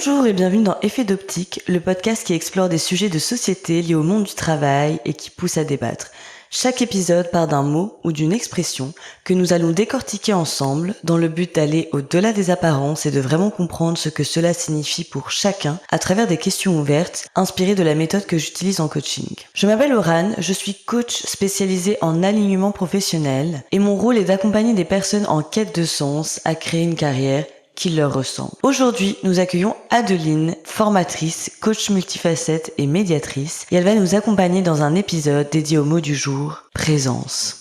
Bonjour et bienvenue dans Effet d'optique, le podcast qui explore des sujets de société liés au monde du travail et qui pousse à débattre. Chaque épisode part d'un mot ou d'une expression que nous allons décortiquer ensemble dans le but d'aller au-delà des apparences et de vraiment comprendre ce que cela signifie pour chacun à travers des questions ouvertes inspirées de la méthode que j'utilise en coaching. Je m'appelle Aurane, je suis coach spécialisée en alignement professionnel et mon rôle est d'accompagner des personnes en quête de sens à créer une carrière qui leur ressemble. Aujourd'hui, nous accueillons Adeline, formatrice, coach multifacette et médiatrice, et elle va nous accompagner dans un épisode dédié au mot du jour, présence.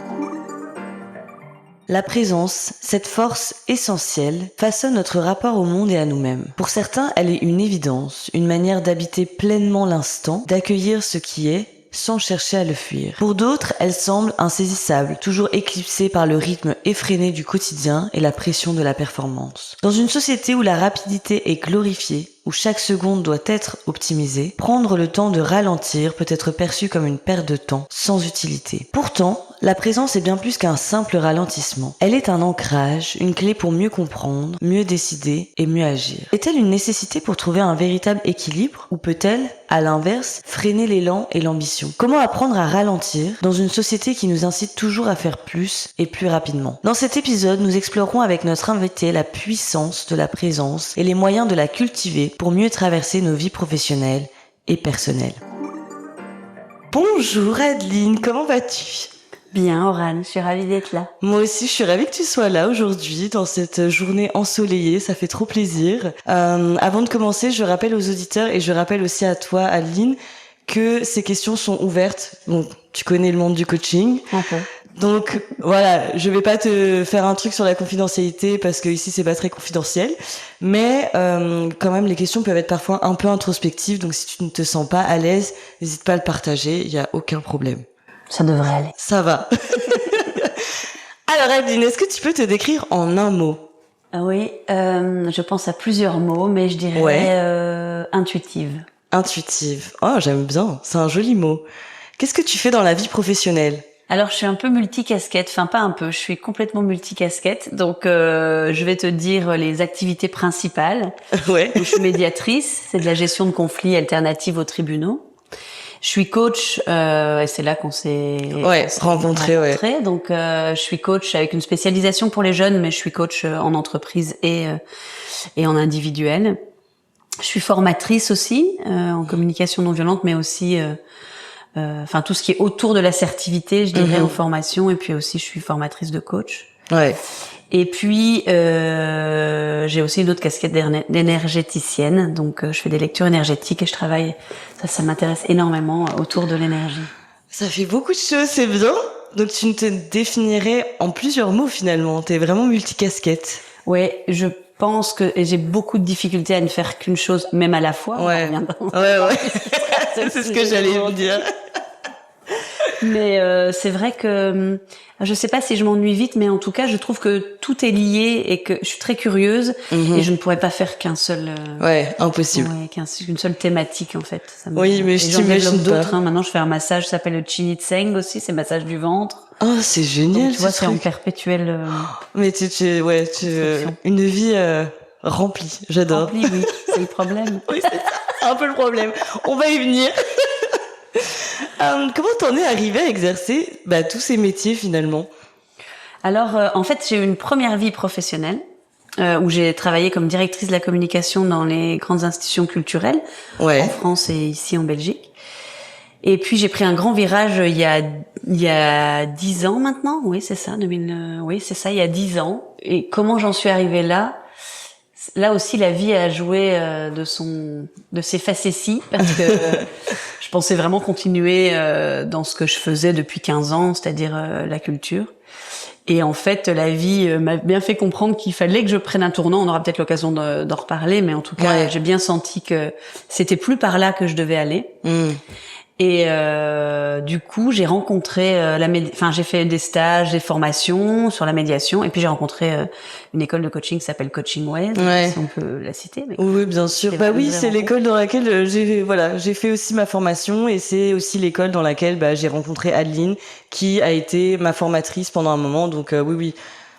La présence, cette force essentielle, façonne notre rapport au monde et à nous-mêmes. Pour certains, elle est une évidence, une manière d'habiter pleinement l'instant, d'accueillir ce qui est, sans chercher à le fuir. Pour d'autres, elle semble insaisissable, toujours éclipsée par le rythme effréné du quotidien et la pression de la performance. Dans une société où la rapidité est glorifiée, où chaque seconde doit être optimisée, prendre le temps de ralentir peut être perçu comme une perte de temps sans utilité. Pourtant, la présence est bien plus qu'un simple ralentissement. Elle est un ancrage, une clé pour mieux comprendre, mieux décider et mieux agir. Est-elle une nécessité pour trouver un véritable équilibre ou peut-elle, à l'inverse, freiner l'élan et l'ambition? Comment apprendre à ralentir dans une société qui nous incite toujours à faire plus et plus rapidement? Dans cet épisode, nous explorerons avec notre invité la puissance de la présence et les moyens de la cultiver pour mieux traverser nos vies professionnelles et personnelles. Bonjour Adeline, comment vas-tu ? Bien, Aurane, je suis ravie d'être là. Moi aussi, je suis ravie que tu sois là aujourd'hui, dans cette journée ensoleillée, ça fait trop plaisir. Avant de commencer, je rappelle aux auditeurs et je rappelle aussi à toi, Adeline, que ces questions sont ouvertes. Bon, tu connais le monde du coaching. Okay. Donc voilà, je vais pas te faire un truc sur la confidentialité parce que ici c'est pas très confidentiel, mais quand même les questions peuvent être parfois un peu introspectives, donc si tu ne te sens pas à l'aise, n'hésite pas à le partager, il y a aucun problème. Ça devrait aller. Ça va. Alors Adeline, est-ce que tu peux te décrire en un mot ? Oui, je pense à plusieurs mots, mais je dirais intuitive. Intuitive. Oh, j'aime bien, c'est un joli mot. Qu'est-ce que tu fais dans la vie professionnelle ? Alors, je suis un peu multicasquette, enfin pas un peu, je suis complètement multicasquette. Donc, je vais te dire les activités principales. Ouais. Je suis médiatrice, c'est de la gestion de conflits alternatifs aux tribunaux. Je suis coach, et c'est là qu'on s'est rencontrés. Ouais. Donc, je suis coach avec une spécialisation pour les jeunes, mais je suis coach en entreprise et en individuel. Je suis formatrice aussi en communication non violente, mais aussi enfin tout ce qui est autour de l'assertivité, je dirais, en formation, et puis aussi je suis formatrice de coach. Ouais. Et puis j'ai aussi une autre casquette d'énergéticienne, donc je fais des lectures énergétiques et je travaille, ça m'intéresse énormément autour de l'énergie. Ça fait beaucoup de choses, c'est bien. Donc tu te définirais en plusieurs mots finalement, t'es vraiment multicasquette. Ouais, je pense que j'ai beaucoup de difficultés à ne faire qu'une chose, même à la fois. Ouais. C'est ce que j'allais vous dire. Mais c'est vrai que je sais pas si je m'ennuie vite, mais en tout cas, je trouve que tout est lié et que je suis très curieuse et je ne pourrais pas faire qu'un seul. Impossible. Ouais, qu'une seule thématique en fait. Oui, mais je t'imagine pas. D'autres. Maintenant, je fais un massage, ça s'appelle le Chin Tseng aussi, c'est massage du ventre. Oh, c'est génial. Donc, tu vois, c'est en perpétuel. Mais tu une vie remplie. J'adore. Remplie, oui, c'est le problème. Oui, c'est un peu le problème. On va y venir. Comment t'en es arrivée à exercer tous ces métiers finalement ? Alors, en fait, j'ai eu une première vie professionnelle où j'ai travaillé comme directrice de la communication dans les grandes institutions culturelles en France et ici en Belgique. Et puis j'ai pris un grand virage il y a 10 ans maintenant. Oui, c'est ça, il y a 10 ans. Et comment j'en suis arrivée là ? Là aussi, la vie a joué de ses facéties parce que je pensais vraiment continuer dans ce que je faisais depuis 15 ans, c'est-à-dire la culture. Et en fait, la vie m'a bien fait comprendre qu'il fallait que je prenne un tournant. On aura peut-être l'occasion d'en reparler, mais en tout cas, j'ai bien senti que c'était plus par là que je devais aller. Et du coup, j'ai rencontré j'ai fait des stages, des formations sur la médiation, et puis j'ai rencontré une école de coaching qui s'appelle Coaching Ways, si on peut la citer. Mais oui, bien sûr. C'est l'école dans laquelle j'ai fait aussi ma formation, et c'est aussi l'école dans laquelle j'ai rencontré Adeline, qui a été ma formatrice pendant un moment. Donc oui.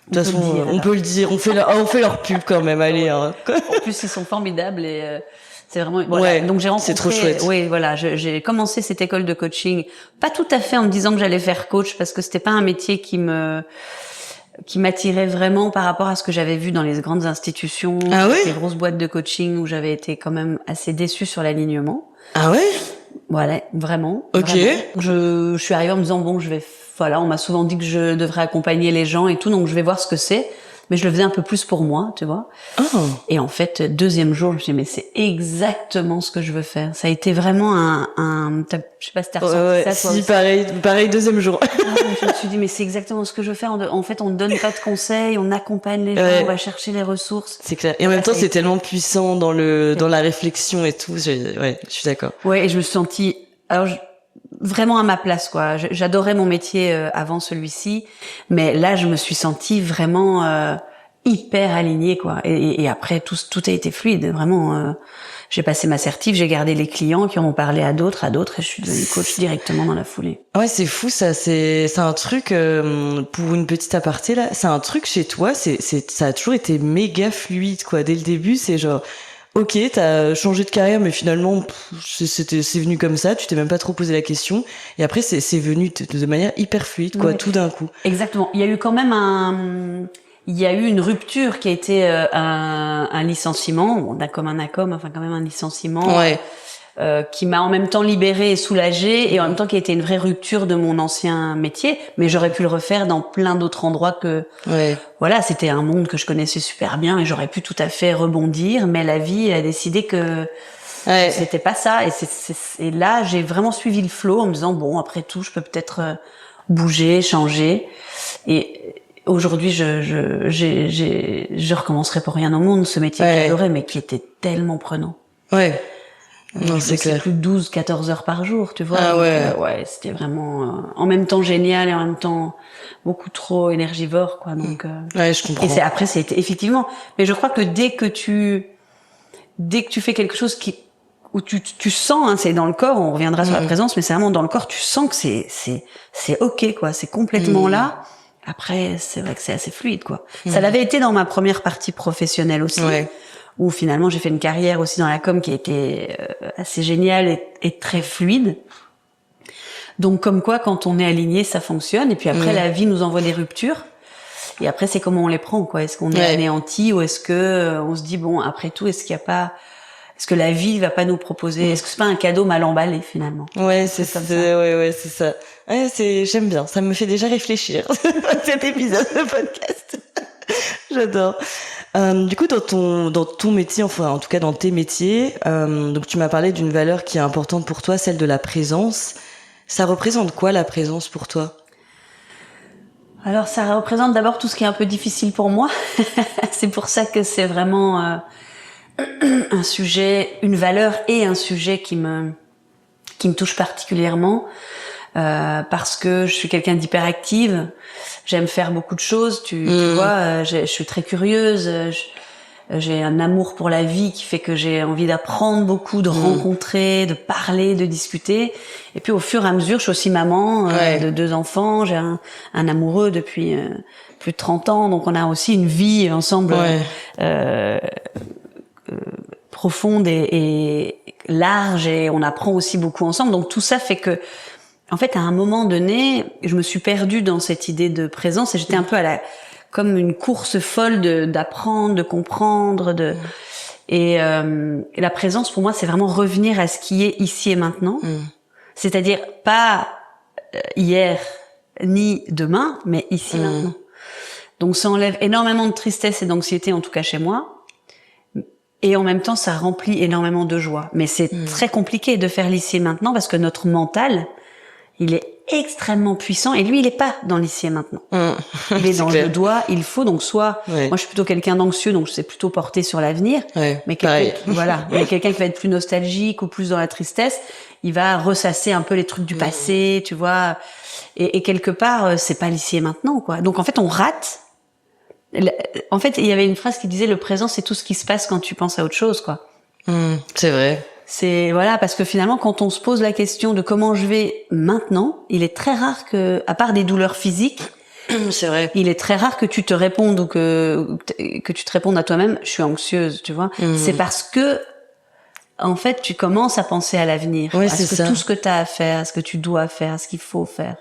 De toute façon, on peut le dire. On fait leur pub quand même. Allez. Hein. En plus, ils sont formidables et c'est vraiment. Voilà. Ouais. Donc j'ai rencontré. C'est trop chouette. Oui, voilà. J'ai commencé cette école de coaching, pas tout à fait en me disant que j'allais faire coach parce que c'était pas un métier qui m'attirait vraiment par rapport à ce que j'avais vu dans les grandes institutions, les grosses boîtes de coaching où j'avais été quand même assez déçue sur l'alignement. Ah ouais? Voilà, vraiment. Ok. Vraiment. Je suis arrivée en me disant bon, on m'a souvent dit que je devrais accompagner les gens et tout, donc je vais voir ce que c'est. Mais je le faisais un peu plus pour moi, tu vois. Oh. Et en fait, deuxième jour, je me suis dit, mais c'est exactement ce que je veux faire. Ça a été vraiment je sais pas si t'as ressenti ça, toi. Si, pareil, deuxième jour. Je me suis dit, mais c'est exactement ce que je veux faire. En fait, on ne donne pas de conseils, on accompagne les gens, on va chercher les ressources. C'est clair. Et en même temps, c'est tellement puissant dans la réflexion et tout. Je suis d'accord. Ouais, et je me suis sentie, vraiment à ma place, quoi. J'adorais mon métier avant celui-ci, mais là je me suis sentie vraiment hyper alignée, quoi. Et après tout a été fluide, vraiment. J'ai passé ma certif, j'ai gardé les clients qui en ont parlé à d'autres, et je suis devenue coach directement dans la foulée. Ouais, c'est fou ça. C'est un truc pour une petite aparté là. C'est un truc chez toi. Ça a toujours été méga fluide, quoi. Dès le début, c'est genre. Ok, t'as changé de carrière, mais finalement, c'est venu comme ça, tu t'es même pas trop posé la question. Et après, c'est venu de manière hyper fluide, quoi, tout d'un coup. Exactement. Il y a eu quand même une rupture qui a été un licenciement, bon, d'un commun accord, enfin quand même un licenciement. Ouais. Qui m'a en même temps libérée et soulagée et en même temps qui a été une vraie rupture de mon ancien métier, mais j'aurais pu le refaire dans plein d'autres endroits que voilà, c'était un monde que je connaissais super bien et j'aurais pu tout à fait rebondir, mais la vie a décidé que c'était pas ça et là j'ai vraiment suivi le flow en me disant bon, après tout je peux peut-être bouger, changer et aujourd'hui je recommencerai pour rien au monde ce métier que j'adorais mais qui était tellement prenant. Ouais. Non, c'est clair. Plus de 12-14 heures par jour, tu vois. Ah donc, c'était vraiment en même temps génial et en même temps beaucoup trop énergivore, quoi. Donc je comprends. Et après c'était effectivement, mais je crois que dès que tu fais quelque chose où tu sens, hein, c'est dans le corps, on reviendra sur la présence, mais c'est vraiment dans le corps, tu sens que c'est ok, quoi, c'est complètement là. Après, c'est vrai que c'est assez fluide, quoi. Ça l'avait été dans ma première partie professionnelle aussi. Où finalement j'ai fait une carrière aussi dans la com qui a été assez géniale et très fluide. Donc comme quoi quand on est aligné ça fonctionne et puis après la vie nous envoie des ruptures et après c'est comment on les prend, quoi. Est-ce qu'on est anéanti ou est-ce que on se dit bon après tout est-ce que la vie va pas nous proposer, est-ce que c'est pas un cadeau mal emballé finalement? C'est ça. C'est ça. J'aime bien, ça me fait déjà réfléchir cet épisode de podcast. J'adore. Du coup, dans ton métier, enfin, en tout cas, dans tes métiers, donc tu m'as parlé d'une valeur qui est importante pour toi, celle de la présence. Ça représente quoi, la présence pour toi? Alors, ça représente d'abord tout ce qui est un peu difficile pour moi. C'est pour ça que c'est vraiment, un sujet, une valeur et un sujet qui me touche particulièrement. Parce que je suis quelqu'un d'hyperactive, j'aime faire beaucoup de choses, tu vois, je suis très curieuse, j'ai un amour pour la vie qui fait que j'ai envie d'apprendre beaucoup, de rencontrer, de parler, de discuter. Et puis au fur et à mesure, je suis aussi maman de 2 enfants, j'ai un amoureux depuis plus de 30 ans, donc on a aussi une vie ensemble profonde et large et on apprend aussi beaucoup ensemble. Donc tout ça fait que en fait, à un moment donné, je me suis perdue dans cette idée de présence et j'étais un peu comme une course folle d'apprendre, de comprendre, et la présence pour moi, c'est vraiment revenir à ce qui est ici et maintenant. C'est-à-dire pas hier ni demain, mais ici maintenant. Donc ça enlève énormément de tristesse et d'anxiété, en tout cas chez moi. Et en même temps, ça remplit énormément de joie. Mais c'est très compliqué de faire l'ici et maintenant parce que notre mental, il est extrêmement puissant et lui il est pas dans l'ici et maintenant. Il est dans le doigt, il faut donc soit moi je suis plutôt quelqu'un d'anxieux donc je sais plutôt porter sur l'avenir mais quelqu'un qui va être plus nostalgique ou plus dans la tristesse, il va ressasser un peu les trucs du passé, tu vois, et quelque part c'est pas l'ici et maintenant, quoi. Donc en fait on rate. En fait, il y avait une phrase qui disait le présent c'est tout ce qui se passe quand tu penses à autre chose, quoi. C'est vrai. C'est parce que finalement quand on se pose la question de comment je vais maintenant, il est très rare que, à part des douleurs physiques, C'est vrai. Il est très rare que tu te répondes ou que tu te répondes à toi-même, je suis anxieuse, tu vois. C'est parce que, en fait, tu commences à penser à l'avenir. Ouais, à ce que tout ce que tu as à faire, à ce que tu dois faire, à ce qu'il faut faire.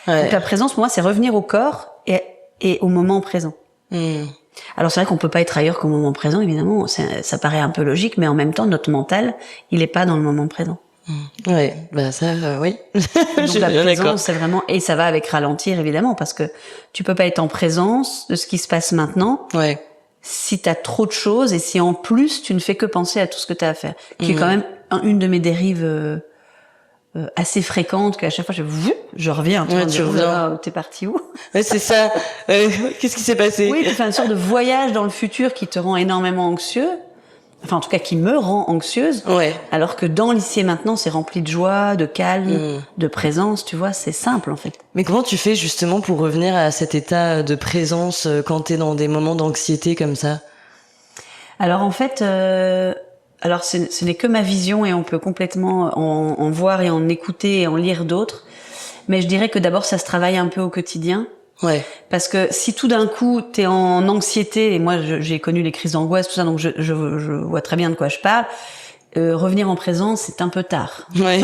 Ouais. Donc la présence, pour moi, c'est revenir au corps et au moment présent. Alors c'est vrai qu'on peut pas être ailleurs qu'au moment présent, évidemment. Ça paraît un peu logique, mais en même temps, notre mental, il est pas dans le moment présent. Ouais, bah ça, oui. Donc la présence, c'est vraiment, et ça va avec ralentir évidemment, parce que tu peux pas être en présence de ce qui se passe maintenant. Ouais. Si t'as trop de choses et si en plus tu ne fais que penser à tout ce que t'as à faire, qui est quand même une de mes dérives assez fréquentes, qu'à chaque fois je reviens. Tu reviens. T'es parti où? Ouais, c'est ça. Qu'est-ce qui s'est passé? Oui, tu fais une sorte de voyage dans le futur qui te rend énormément anxieux. Enfin, en tout cas, qui me rend anxieuse. Ouais. Alors que dans l'ici et maintenant, c'est rempli de joie, de calme, de présence, tu vois, c'est simple, en fait. Mais comment tu fais, justement, pour revenir à cet état de présence quand t'es dans des moments d'anxiété comme ça? Alors, en fait, ce n'est que ma vision et on peut complètement en voir et en écouter et en lire d'autres. Mais je dirais que d'abord, ça se travaille un peu au quotidien. Ouais. Parce que si tout d'un coup t'es en anxiété, et moi j'ai connu les crises d'angoisse, tout ça, donc je vois très bien de quoi je parle. Revenir en présence, c'est un peu tard. Ouais,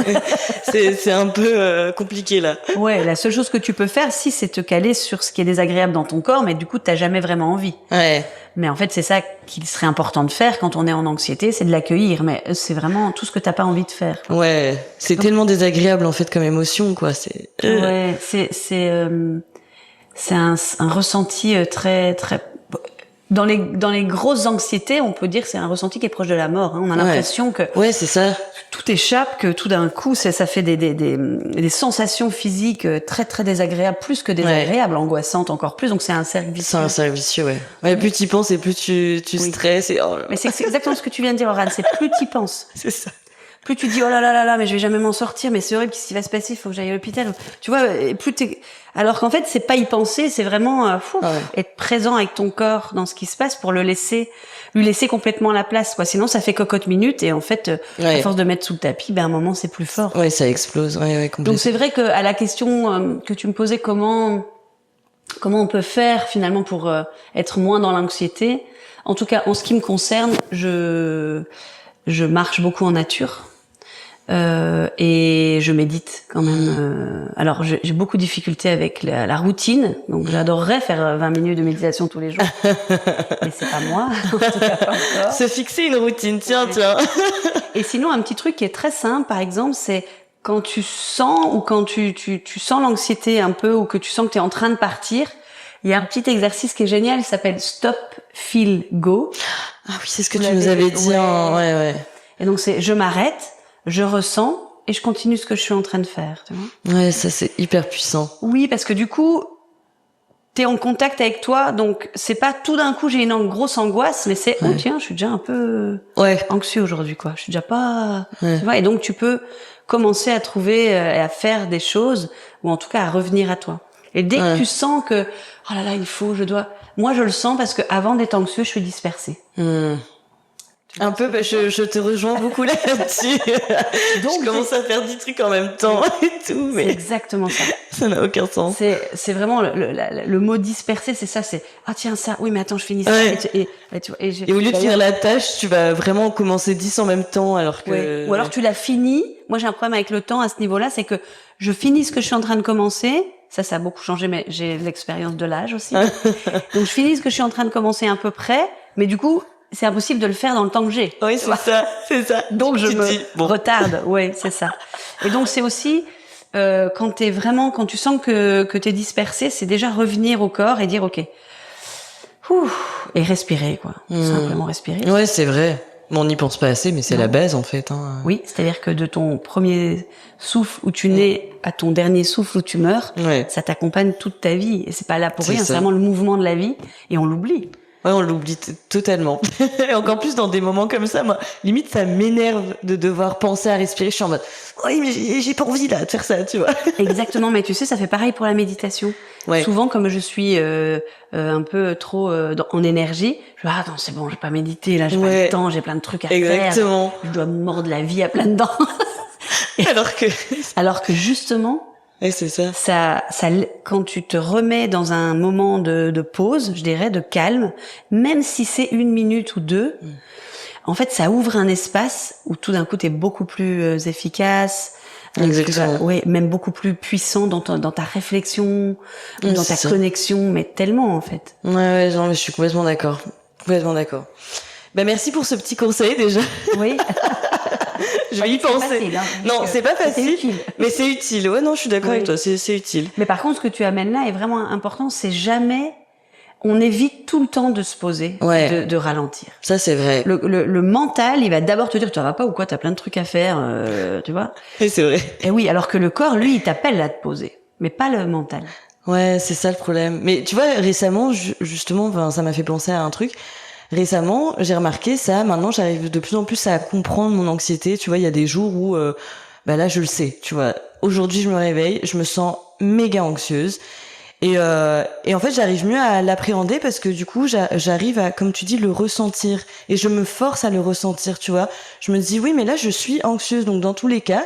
c'est un peu compliqué là. Ouais, la seule chose que tu peux faire, c'est te caler sur ce qui est désagréable dans ton corps, mais du coup t'as jamais vraiment envie. Ouais. Mais en fait c'est ça qu'il serait important de faire quand on est en anxiété, c'est de l'accueillir. Mais c'est vraiment tout ce que t'as pas envie de faire. Ouais, c'est tellement désagréable en fait comme émotion, quoi. Ouais, c'est un ressenti très très dans les grosses anxiétés, on peut dire que c'est un ressenti qui est proche de la mort, hein. On a l'impression que c'est ça. Tout échappe, que tout d'un coup ça fait des sensations physiques très très désagréables, plus que désagréables, angoissantes encore plus. Donc c'est un cercle vicieux. C'est un cercle vicieux, ouais. Ouais, plus t'y penses et plus tu stresses et Mais c'est exactement ce que tu viens de dire, Aurane, c'est plus t'y penses. C'est ça. Plus tu dis oh là là là là, mais je vais jamais m'en sortir, mais c'est horrible, qu'est-ce qui va se passer, il faut que j'aille à l'hôpital. Tu vois, et plus alors qu'en fait c'est pas y penser, c'est vraiment être présent avec ton corps dans ce qui se passe pour lui laisser complètement la place, quoi. Sinon ça fait cocotte minute et en fait à force de mettre sous le tapis, à un moment c'est plus fort. Ouais, ça explose. Ouais, complètement. Donc c'est vrai que à la question que tu me posais, comment on peut faire finalement pour être moins dans l'anxiété, en tout cas en ce qui me concerne, je marche beaucoup en nature. Et je médite quand même. Alors j'ai beaucoup de difficultés avec la routine, donc j'adorerais faire 20 minutes de méditation tous les jours, mais c'est pas moi. En tout cas pas encore. Se fixer une routine, tiens. Et sinon un petit truc qui est très simple, par exemple, c'est quand tu sens ou quand tu sens l'anxiété un peu ou que tu sens que tu es en train de partir, il y a un petit exercice qui est génial, il s'appelle Stop, Feel, Go. Ah oui, c'est ce que tu nous avais dit. Ouais. Et donc c'est je m'arrête, je ressens et je continue ce que je suis en train de faire, tu vois. Ouais, ça c'est hyper puissant. Oui, parce que du coup, t'es en contact avec toi, donc c'est pas tout d'un coup j'ai une grosse angoisse, mais c'est oh tiens, je suis déjà un peu anxieux aujourd'hui, quoi. Je suis déjà pas, tu vois. Et donc tu peux commencer à trouver et à faire des choses ou en tout cas à revenir à toi. Et dès que tu sens que oh là là, moi je le sens parce que avant d'être anxieux, je suis dispersée. Un peu, je te rejoins beaucoup là-dessus. Donc, je commence à faire 10 trucs en même temps et tout, mais. C'est exactement ça. Ça n'a aucun sens. C'est vraiment le mot dispersé, c'est ça, c'est, tiens, ça, oui, mais attends, je finis ça. Et au lieu de finir la tâche, tu vas vraiment commencer 10 en même temps, alors que. Ouais. Ou alors tu l'as fini. Moi, j'ai un problème avec le temps à ce niveau-là, c'est que je finis ce que je suis en train de commencer. Ça a beaucoup changé, mais j'ai l'expérience de l'âge aussi. Donc, je finis ce que je suis en train de commencer à peu près, mais du coup, c'est impossible de le faire dans le temps que j'ai. Oui, c'est ça. Donc je me retarde. Oui, c'est ça. Et donc c'est aussi quand tu sens que t'es dispersé, c'est déjà revenir au corps et dire ok, et respirer, quoi. Simplement respirer. Ouais, c'est vrai. On n'y pense pas assez, mais c'est la base en fait. Hein. Oui, c'est-à-dire que de ton premier souffle où tu nais à ton dernier souffle où tu meurs, ça t'accompagne toute ta vie. Et c'est pas là pour rien, c'est vraiment le mouvement de la vie et on l'oublie. Ouais, on l'oublie totalement. Et encore plus dans des moments comme ça, moi, limite, ça m'énerve de devoir penser à respirer. Je suis en mode, oui, mais j'ai pas envie, là, de faire ça, tu vois. Exactement, mais tu sais, ça fait pareil pour la méditation. Souvent, comme je suis un peu trop en énergie, je me dis, attends, c'est bon, je vais pas méditer, là, j'ai pas le temps, j'ai plein de trucs à faire. Je dois me mordre la vie à plein dedans. Alors que justement, Ouais, c'est ça. Ça, quand tu te remets dans un moment de pause, je dirais, de calme, même si c'est 1 minute ou 2, en fait, ça ouvre un espace où tout d'un coup, t'es beaucoup plus efficace. Exactement. Oui, même beaucoup plus puissant dans ta réflexion, dans ta connexion, mais tellement, en fait. Ouais, non, mais je suis complètement d'accord. Complètement d'accord. Bah, merci pour ce petit conseil, déjà. Oui. Je vais y penser. Facile, hein, non, c'est pas facile. Utile. Mais c'est utile. Ouais, non, je suis d'accord avec toi. C'est utile. Mais par contre, ce que tu amènes là est vraiment important. C'est jamais, on évite tout le temps de se poser, de ralentir. Ça, c'est vrai. Le mental, il va d'abord te dire, tu vas pas ou quoi, t'as plein de trucs à faire, tu vois. Et c'est vrai. Et oui, alors que le corps, lui, il t'appelle à te poser. Mais pas le mental. Ouais, c'est ça le problème. Mais tu vois, récemment, justement, ça m'a fait penser à un truc. Récemment, j'ai remarqué ça. Maintenant, j'arrive de plus en plus à comprendre mon anxiété. Tu vois, il y a des jours où, là, je le sais. Tu vois, aujourd'hui, je me réveille, je me sens méga anxieuse. Et en fait, j'arrive mieux à l'appréhender parce que du coup, j'arrive à, comme tu dis, le ressentir. Et je me force à le ressentir, tu vois. Je me dis, oui, mais là, je suis anxieuse. Donc, dans tous les cas,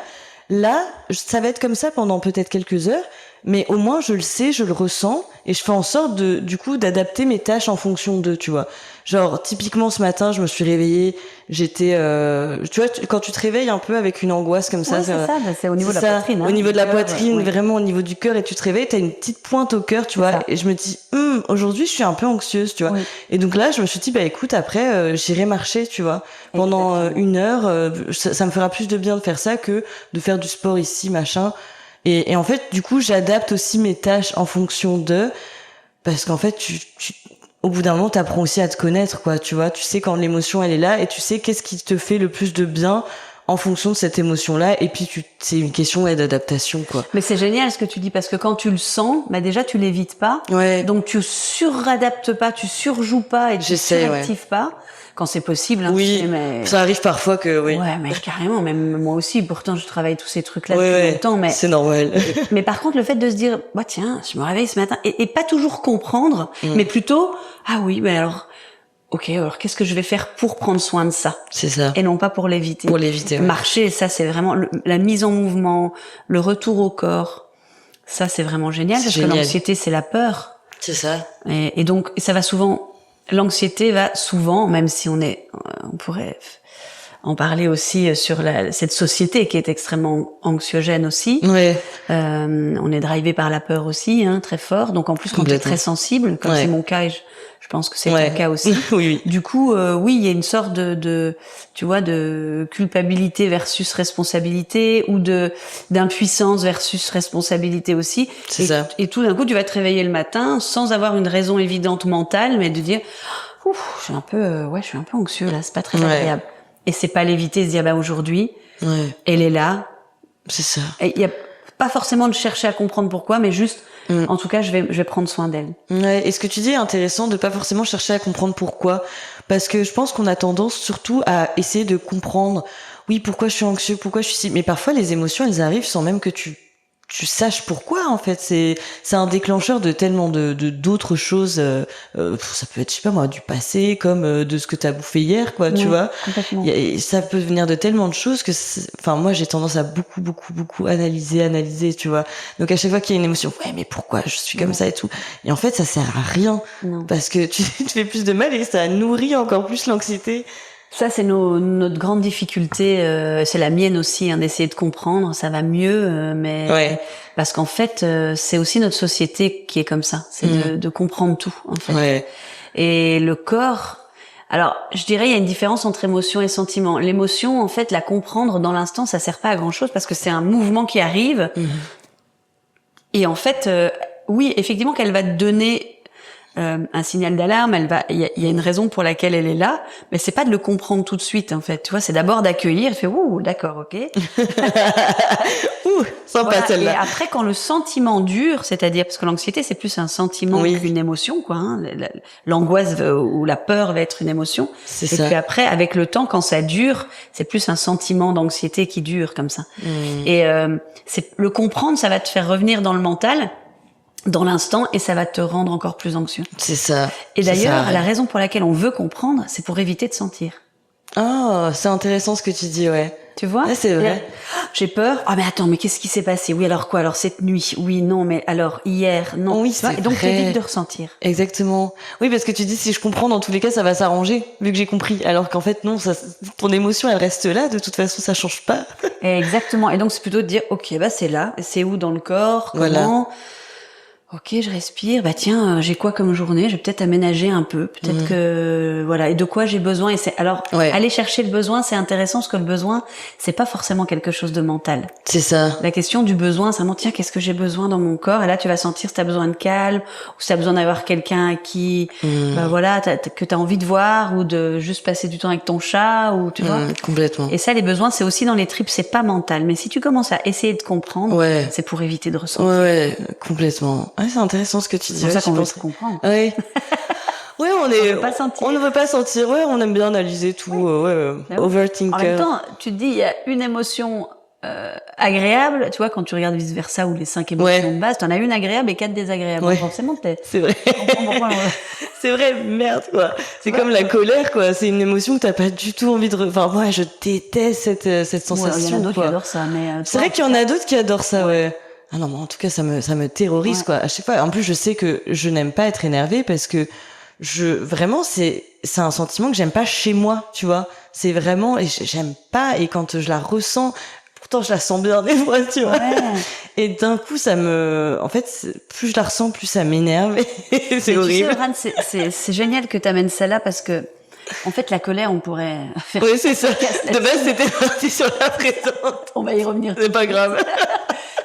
là, ça va être comme ça pendant peut-être quelques heures. Mais au moins, je le sais, je le ressens. Et je fais en sorte du coup, d'adapter mes tâches en fonction d'eux, tu vois. Genre, typiquement, ce matin, je me suis réveillée, j'étais, tu vois, quand tu te réveilles un peu avec une angoisse comme ça. Ouais, c'est au niveau de la poitrine. Au niveau de la poitrine, vraiment au niveau du cœur, et tu te réveilles, t'as une petite pointe au cœur, tu vois. Ça. Et je me dis, aujourd'hui, je suis un peu anxieuse, tu vois. Oui. Et donc là, je me suis dit, écoute, après, j'irai marcher, tu vois. Pendant 1 heure, ça me fera plus de bien de faire ça que de faire du sport ici, machin. Et en fait, du coup, j'adapte aussi mes tâches en fonction d'eux, parce qu'en fait, au bout d'un moment, t'apprends aussi à te connaître, quoi, tu vois. Tu sais quand l'émotion, elle est là, et tu sais qu'est-ce qui te fait le plus de bien en fonction de cette émotion-là. Et puis, c'est une question d'adaptation, quoi. Mais c'est génial ce que tu dis, parce que quand tu le sens, déjà, tu l'évites pas. Ouais. Donc, tu suradaptes pas, tu surjoues pas et tu suractives pas. Quand c'est possible, hein, oui, tu sais, mais... ça arrive parfois que oui. Ouais, mais carrément, même moi aussi. Pourtant, je travaille tous ces trucs-là depuis longtemps, mais c'est normal. Mais par contre, le fait de se dire, tiens, je me réveille ce matin, et pas toujours comprendre, mais plutôt, ah oui, mais alors, ok, alors qu'est-ce que je vais faire pour prendre soin de ça? C'est ça. Et non pas pour l'éviter. Pour l'éviter. Marcher, ça, c'est vraiment la mise en mouvement, le retour au corps. Ça, c'est vraiment génial, parce que l'anxiété, c'est la peur. C'est ça. Et donc, ça va souvent. L'anxiété va souvent, même si on pourrait en parler aussi sur cette société qui est extrêmement anxiogène aussi. Ouais. On est drivé par la peur aussi, très fort. Donc en plus, quand tu es très sensible, comme c'est mon cas, et je pense que c'est ton cas aussi. Oui. Du coup, oui, il y a une sorte tu vois, de culpabilité versus responsabilité, ou d'impuissance versus responsabilité aussi. C'est ça. Et tout d'un coup, tu vas te réveiller le matin sans avoir une raison évidente mentale, mais de dire, je suis un peu anxieux là, c'est pas très agréable. Et c'est pas l'éviter, se dire, aujourd'hui, elle est là. C'est ça. Et il y a pas forcément de chercher à comprendre pourquoi, mais juste, en tout cas, je vais prendre soin d'elle. Ouais. Et ce que tu dis est intéressant, de pas forcément chercher à comprendre pourquoi. Parce que je pense qu'on a tendance surtout à essayer de comprendre, oui, pourquoi je suis anxieux, pourquoi je suis si. Mais parfois, les émotions, elles arrivent sans même que tu saches pourquoi, en fait. C'est un déclencheur de tellement d'autres choses. Ça peut être, je sais pas moi, du passé, comme de ce que t'as bouffé hier, quoi, tu vois. Complètement. Ça peut venir de tellement de choses que, moi, j'ai tendance à beaucoup analyser, tu vois. Donc, à chaque fois qu'il y a une émotion, mais pourquoi je suis comme ça et tout. Et en fait, ça sert à rien. Non. Parce que tu fais plus de mal et ça nourrit encore plus l'anxiété. Ça, c'est notre grande difficulté. C'est la mienne aussi, d'essayer de comprendre. Ça va mieux, mais parce qu'en fait, c'est aussi notre société qui est comme ça. C'est de comprendre tout, en fait. Ouais. Et le corps. Alors, je dirais, il y a une différence entre émotion et sentiment. L'émotion, en fait, la comprendre dans l'instant, ça sert pas à grand chose parce que c'est un mouvement qui arrive. Et en fait, oui, effectivement, qu'elle va te donner un signal d'alarme, il y a une raison pour laquelle elle est là, mais c'est pas de le comprendre tout de suite, en fait. Tu vois, c'est d'abord d'accueillir, tu fais, d'accord, ok. Sympa celle-là. Et après, quand le sentiment dure, c'est-à-dire, parce que l'anxiété, c'est plus un sentiment qu'une émotion, quoi, l'angoisse ou la peur va être une émotion. C'est ça. Et puis après, avec le temps, quand ça dure, c'est plus un sentiment d'anxiété qui dure, comme ça. Et, le comprendre, ça va te faire revenir dans le mental, dans l'instant, et ça va te rendre encore plus anxieux. C'est ça. Et d'ailleurs, la raison pour laquelle on veut comprendre, c'est pour éviter de sentir. Ah, c'est intéressant ce que tu dis, ouais. Tu vois? Ouais, c'est vrai. J'ai peur. Ah, mais attends, mais qu'est-ce qui s'est passé? Oui, alors quoi? Alors cette nuit? Oui, non, mais alors hier? Non. Oui, tu vois? c'est Et donc, vrai. t'évites de ressentir. Exactement. Oui, parce que tu dis, si je comprends, dans tous les cas, ça va s'arranger, vu que j'ai compris. Alors qu'en fait, non, ton émotion, elle reste là. De toute façon, ça change pas. Exactement. Et donc, c'est plutôt de dire, ok, bah, c'est là. C'est où dans le corps? Comment? Voilà. Ok, je respire. Bah tiens, j'ai quoi comme journée? Je vais peut-être aménager un peu. Peut-être que voilà. Et de quoi j'ai besoin? Et c'est alors aller chercher le besoin, c'est intéressant parce que le besoin, c'est pas forcément quelque chose de mental. C'est ça. La question du besoin, c'est vraiment tiens, qu'est-ce que j'ai besoin dans mon corps? Et là, tu vas sentir si t'as besoin de calme ou si t'as besoin d'avoir quelqu'un qui, bah voilà, que t'as envie de voir ou de juste passer du temps avec ton chat ou tu vois. Complètement. Et ça, les besoins, c'est aussi dans les tripes, c'est pas mental. Mais si tu commences à essayer de comprendre, c'est pour éviter de ressentir. Ouais, complètement. Ouais, c'est intéressant ce que tu dis. C'est pour ça qu'on veut se comprendre. Ouais. Ouais, on veut pas sentir. On ne veut pas sentir. Ouais, on aime bien analyser tout. Overthinker. En même temps, tu te dis, il y a une émotion agréable. Tu vois, quand tu regardes vice versa ou les 5 émotions de base, t'en as une agréable et 4 désagréables. Ouais. Forcément, c'est vrai. C'est vrai, merde, quoi. C'est comme la colère, quoi. C'est une émotion que t'as pas du tout envie de... Enfin, moi, je déteste cette sensation. Il y en a d'autres qui adorent ça, mais... c'est vrai qu'il y en a d'autres qui adorent ça, ouais. Ah non, mais en tout cas, ça me terrorise, quoi. À chaque fois. En plus, je sais que je n'aime pas être énervée parce que vraiment, c'est un sentiment que j'aime pas chez moi, tu vois. C'est vraiment, et j'aime pas, et quand je la ressens, pourtant je la sens bien des fois, tu vois. Et d'un coup, en fait, plus je la ressens, plus ça m'énerve. C'est horrible. Tu sais, Laurent, c'est génial que t'amènes ça là parce que, en fait, la colère, on pourrait faire... Oui, c'est ça. De base, c'était parti sur la présente. On va y revenir. C'est pas grave.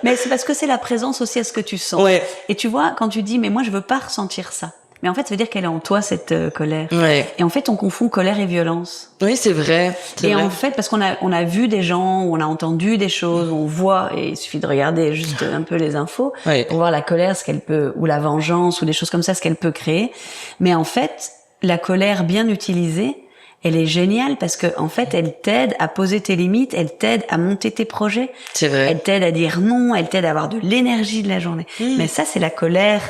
Mais c'est parce que c'est la présence aussi à ce que tu sens. Ouais. Et tu vois, quand tu dis, mais moi, je veux pas ressentir ça. Mais en fait, ça veut dire qu'elle est en toi, cette colère. Ouais. Et en fait, on confond colère et violence. Oui, c'est vrai. Et en fait, parce qu'on a vu des gens, on a entendu des choses, on voit, et il suffit de regarder juste un peu les infos, pour voir la colère, ce qu'elle peut, ou la vengeance, ou des choses comme ça, ce qu'elle peut créer. Mais en fait, la colère bien utilisée, elle est géniale parce que en fait, elle t'aide à poser tes limites, elle t'aide à monter tes projets. C'est vrai. Elle t'aide à dire non, elle t'aide à avoir de l'énergie de la journée. Mais ça, c'est la colère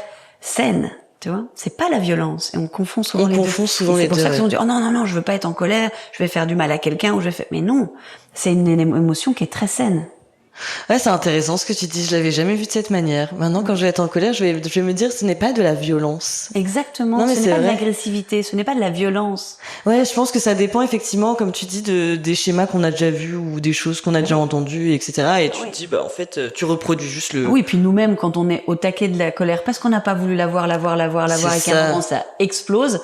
saine. Tu vois, c'est pas la violence. Et on confond souvent les deux. C'est pour ça qu'on dit, oh non, je veux pas être en colère, je vais faire du mal à quelqu'un, ou je vais faire... Mais non, c'est une émotion qui est très saine. Ouais, c'est intéressant ce que tu dis, je l'avais jamais vu de cette manière. Maintenant, quand je vais être en colère, je vais me dire, ce n'est pas de la violence. Exactement, non, mais ce n'est pas de l'agressivité, ce n'est pas de la violence. Ouais, je pense que ça dépend effectivement, comme tu dis, des schémas qu'on a déjà vus ou des choses qu'on a déjà entendues, etc. Et tu te dis, bah en fait, tu reproduis juste le... Oui, et puis nous-mêmes, quand on est au taquet de la colère, parce qu'on n'a pas voulu la voir, et qu'à un moment ça explose,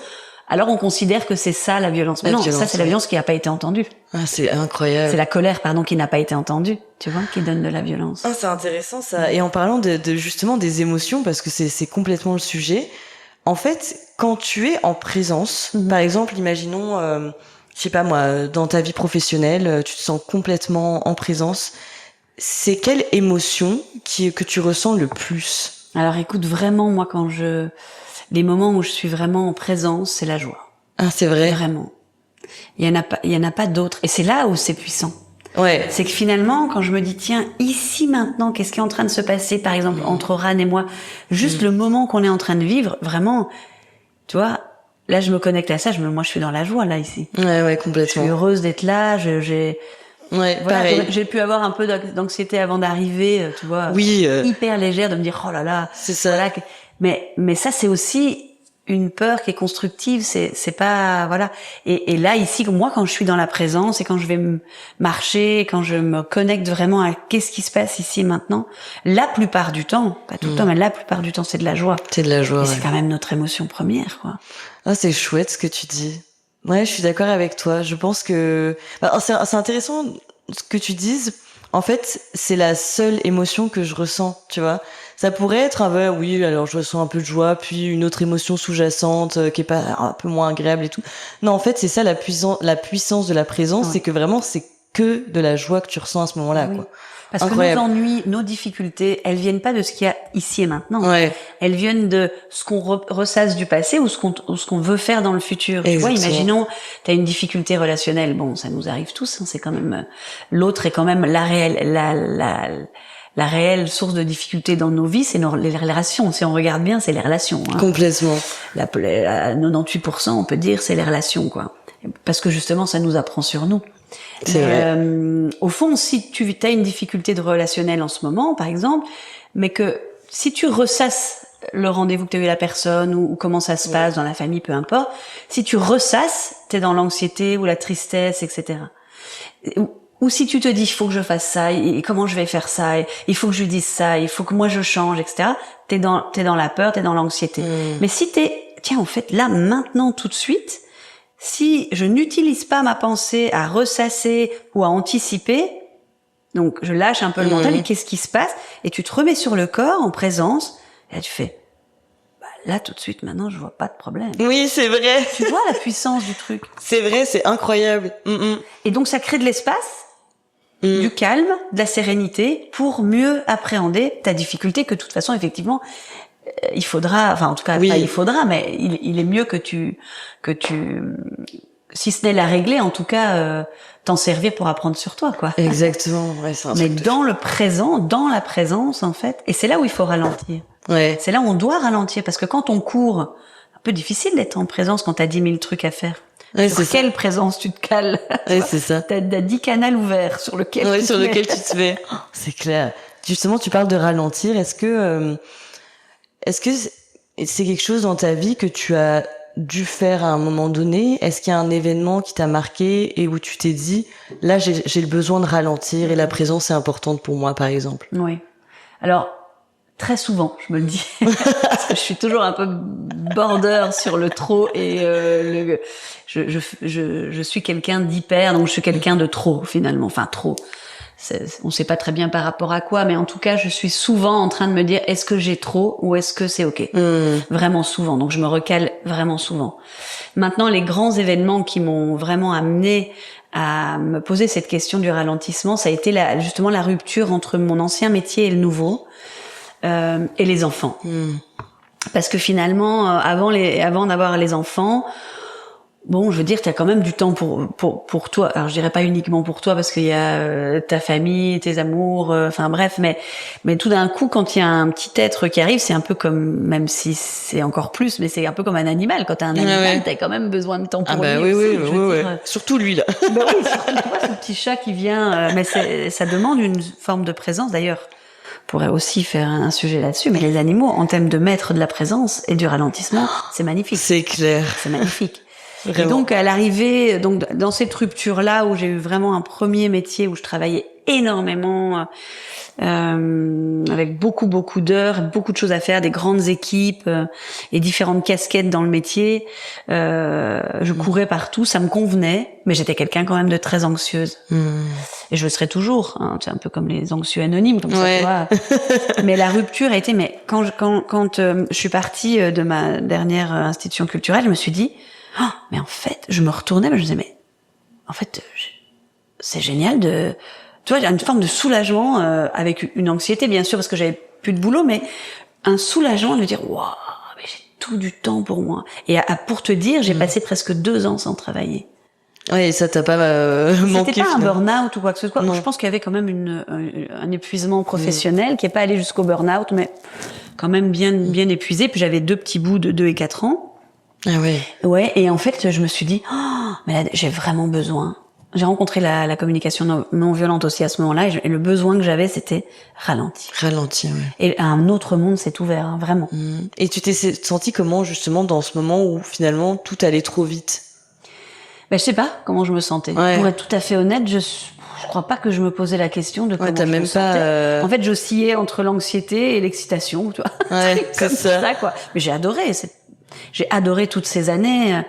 alors on considère que c'est ça la violence. Mais non, ça c'est la violence qui n'a pas été entendue. Ah, c'est incroyable. C'est la colère, qui n'a pas été entendue, tu vois, qui donne de la violence. Ah, c'est intéressant ça. Et en parlant de justement des émotions, parce que c'est complètement le sujet, en fait, quand tu es en présence, par exemple, imaginons, je sais pas moi, dans ta vie professionnelle, tu te sens complètement en présence, c'est quelle émotion que tu ressens le plus? Alors écoute, vraiment, moi les moments où je suis vraiment en présence, c'est la joie. Ah, c'est vrai. Vraiment. Il y en a pas d'autres. Et c'est là où c'est puissant. Ouais. C'est que finalement, quand je me dis, tiens, ici maintenant, qu'est-ce qui est en train de se passer, par exemple, entre Ran et moi, juste le moment qu'on est en train de vivre, vraiment, tu vois, là, je me connecte à ça, moi, je suis dans la joie, là, ici. Ouais, complètement. Je suis heureuse d'être là, pareil. J'ai pu avoir un peu d'anxiété avant d'arriver, tu vois. Oui. Hyper légère de me dire, oh là là. C'est ça. Voilà, mais ça, c'est aussi une peur qui est constructive, c'est pas, voilà. Et là, ici, moi, quand je suis dans la présence et quand je vais marcher, quand je me connecte vraiment à qu'est-ce qui se passe ici et maintenant, la plupart du temps, pas tout le temps, mais la plupart du temps, c'est de la joie. C'est de la joie, c'est quand même notre émotion première, quoi. Ah, c'est chouette ce que tu dis. Ouais, je suis d'accord avec toi. Je pense que, c'est intéressant ce que tu dises. En fait, c'est la seule émotion que je ressens, tu vois. Ça pourrait être oui, alors je ressens un peu de joie, puis une autre émotion sous-jacente qui est pas un peu moins agréable et tout. Non, en fait, c'est ça la puissance de la présence, c'est que vraiment c'est que de la joie que tu ressens à ce moment-là, quoi. Parce que nos ennuis, nos difficultés, elles viennent pas de ce qu'il y a ici et maintenant. Ouais. Elles viennent de ce qu'on ressasse du passé ou ce qu'on veut faire dans le futur. Tu vois, imaginons, t'as une difficulté relationnelle. Bon, ça nous arrive tous, hein, c'est quand même, l'autre est quand même la réelle source de difficulté dans nos vies, c'est les relations. Si on regarde bien, c'est les relations. Hein. Complètement. À 98%, on peut dire, c'est les relations, quoi. parce que justement, ça nous apprend sur nous. C'est vrai. Au fond, si tu as une difficulté de relationnel en ce moment, par exemple, mais que si tu ressasses le rendez-vous que tu as eu la personne ou comment ça se passe dans la famille, peu importe, si tu ressasses, t'es dans l'anxiété ou la tristesse, etc. Ou si tu te dis, il faut que je fasse ça, et comment je vais faire ça, et il faut que je lui dise ça, il faut que moi je change, etc. T'es dans la peur, t'es dans l'anxiété. Mais si tiens, en fait, là, maintenant, tout de suite, si je n'utilise pas ma pensée à ressasser ou à anticiper, donc je lâche un peu le mental, et qu'est-ce qui se passe? Et tu te remets sur le corps, en présence, et là tu fais, là tout de suite, maintenant, je vois pas de problème. Oui, c'est vrai. Tu vois la puissance du truc. C'est vrai, c'est incroyable. Et donc ça crée de l'espace, du calme, de la sérénité, pour mieux appréhender ta difficulté, que de toute façon, effectivement, il faudra, enfin en tout cas, pas il faudra, mais il est mieux que tu, si ce n'est la régler, en tout cas, t'en servir pour apprendre sur toi, quoi. Exactement. Ouais, c'est un mais truc dans le présent, dans la présence, en fait, et c'est là où il faut ralentir. Ouais. C'est là où on doit ralentir, parce que quand on court, un peu difficile d'être en présence quand t'as 10 000 trucs à faire. Ouais, sur quelle présence tu te cales? Ouais, c'est ça. T'as 10 canaux ouverts sur lequel tu te mets. Oh, c'est clair. Justement, tu parles de ralentir. Est-ce que c'est quelque chose dans ta vie que tu as dû faire à un moment donné? Est-ce qu'il y a un événement qui t'a marqué et où tu t'es dit, là, j'ai le besoin de ralentir et la présence est importante pour moi, par exemple? Oui. Alors, très souvent, je me le dis, parce que je suis toujours un peu border sur le trop et je suis quelqu'un d'hyper, donc je suis quelqu'un de trop finalement, enfin trop. On sait pas très bien par rapport à quoi, mais en tout cas, je suis souvent en train de me dire, est-ce que j'ai trop ou est-ce que c'est ok? Vraiment souvent, donc je me recale vraiment souvent. Maintenant, les grands événements qui m'ont vraiment amené à me poser cette question du ralentissement, ça a été justement la rupture entre mon ancien métier et le nouveau. Et les enfants. Parce que finalement, avant d'avoir les enfants, bon, je veux dire, t'as quand même du temps pour toi. Alors, je dirais pas uniquement pour toi, parce qu'il y a ta famille, tes amours, enfin bref, mais tout d'un coup, quand il y a un petit être qui arrive, c'est un peu comme, même si c'est encore plus, mais c'est un peu comme un animal. Quand t'as un animal, t'as quand même besoin de temps pour lui. Oui. Surtout lui, là. Bah oui, tu vois, ce petit chat qui vient, mais ça demande une forme de présence, d'ailleurs. On pourrait aussi faire un sujet là-dessus, mais les animaux, en termes de maître de la présence et du ralentissement, c'est magnifique. C'est clair. C'est magnifique. Vraiment. Et donc, à l'arrivée, donc, dans cette rupture-là, où j'ai eu vraiment un premier métier où je travaillais énormément, avec beaucoup d'heures, beaucoup de choses à faire, des grandes équipes, et différentes casquettes dans le métier, je courais partout, ça me convenait, mais j'étais quelqu'un quand même de très anxieuse. Et je le serai toujours, hein, c'est un peu comme les anxieux anonymes, comme ça, tu vois. Mais la rupture a été, mais quand je suis partie de ma dernière institution culturelle, je me suis dit, oh, mais en fait, je me retournais, mais je me disais, mais en fait, c'est génial de, tu vois, une forme de soulagement, avec une anxiété, bien sûr, parce que j'avais plus de boulot, mais un soulagement de me dire, waouh, mais j'ai tout du temps pour moi. Et pour te dire, j'ai passé presque 2 ans sans travailler. Ouais, et ça t'a pas manqué. C'était pas un burn-out ou quoi que ce soit. Je pense qu'il y avait quand même un épuisement professionnel qui est pas allé jusqu'au burn-out, mais quand même bien épuisé. Puis j'avais 2 petits bouts de 2 et 4 ans. Ah ouais. Ouais, et en fait, je me suis dit, oh, mais là, j'ai vraiment besoin. J'ai rencontré la communication non violente aussi à ce moment-là, et le besoin que j'avais, c'était ralentir. Ralentir, ouais. Et un autre monde s'est ouvert, hein, vraiment. Et tu t'es senti comment, justement, dans ce moment où, finalement, tout allait trop vite? Ben, je sais pas comment je me sentais. Ouais. Pour être tout à fait honnête, je crois pas que je me posais la question de comment je me sentais. En fait, j'oscillais entre l'anxiété et l'excitation, tu vois. Ouais, c'est ça, quoi. Mais j'ai adoré toutes ces années.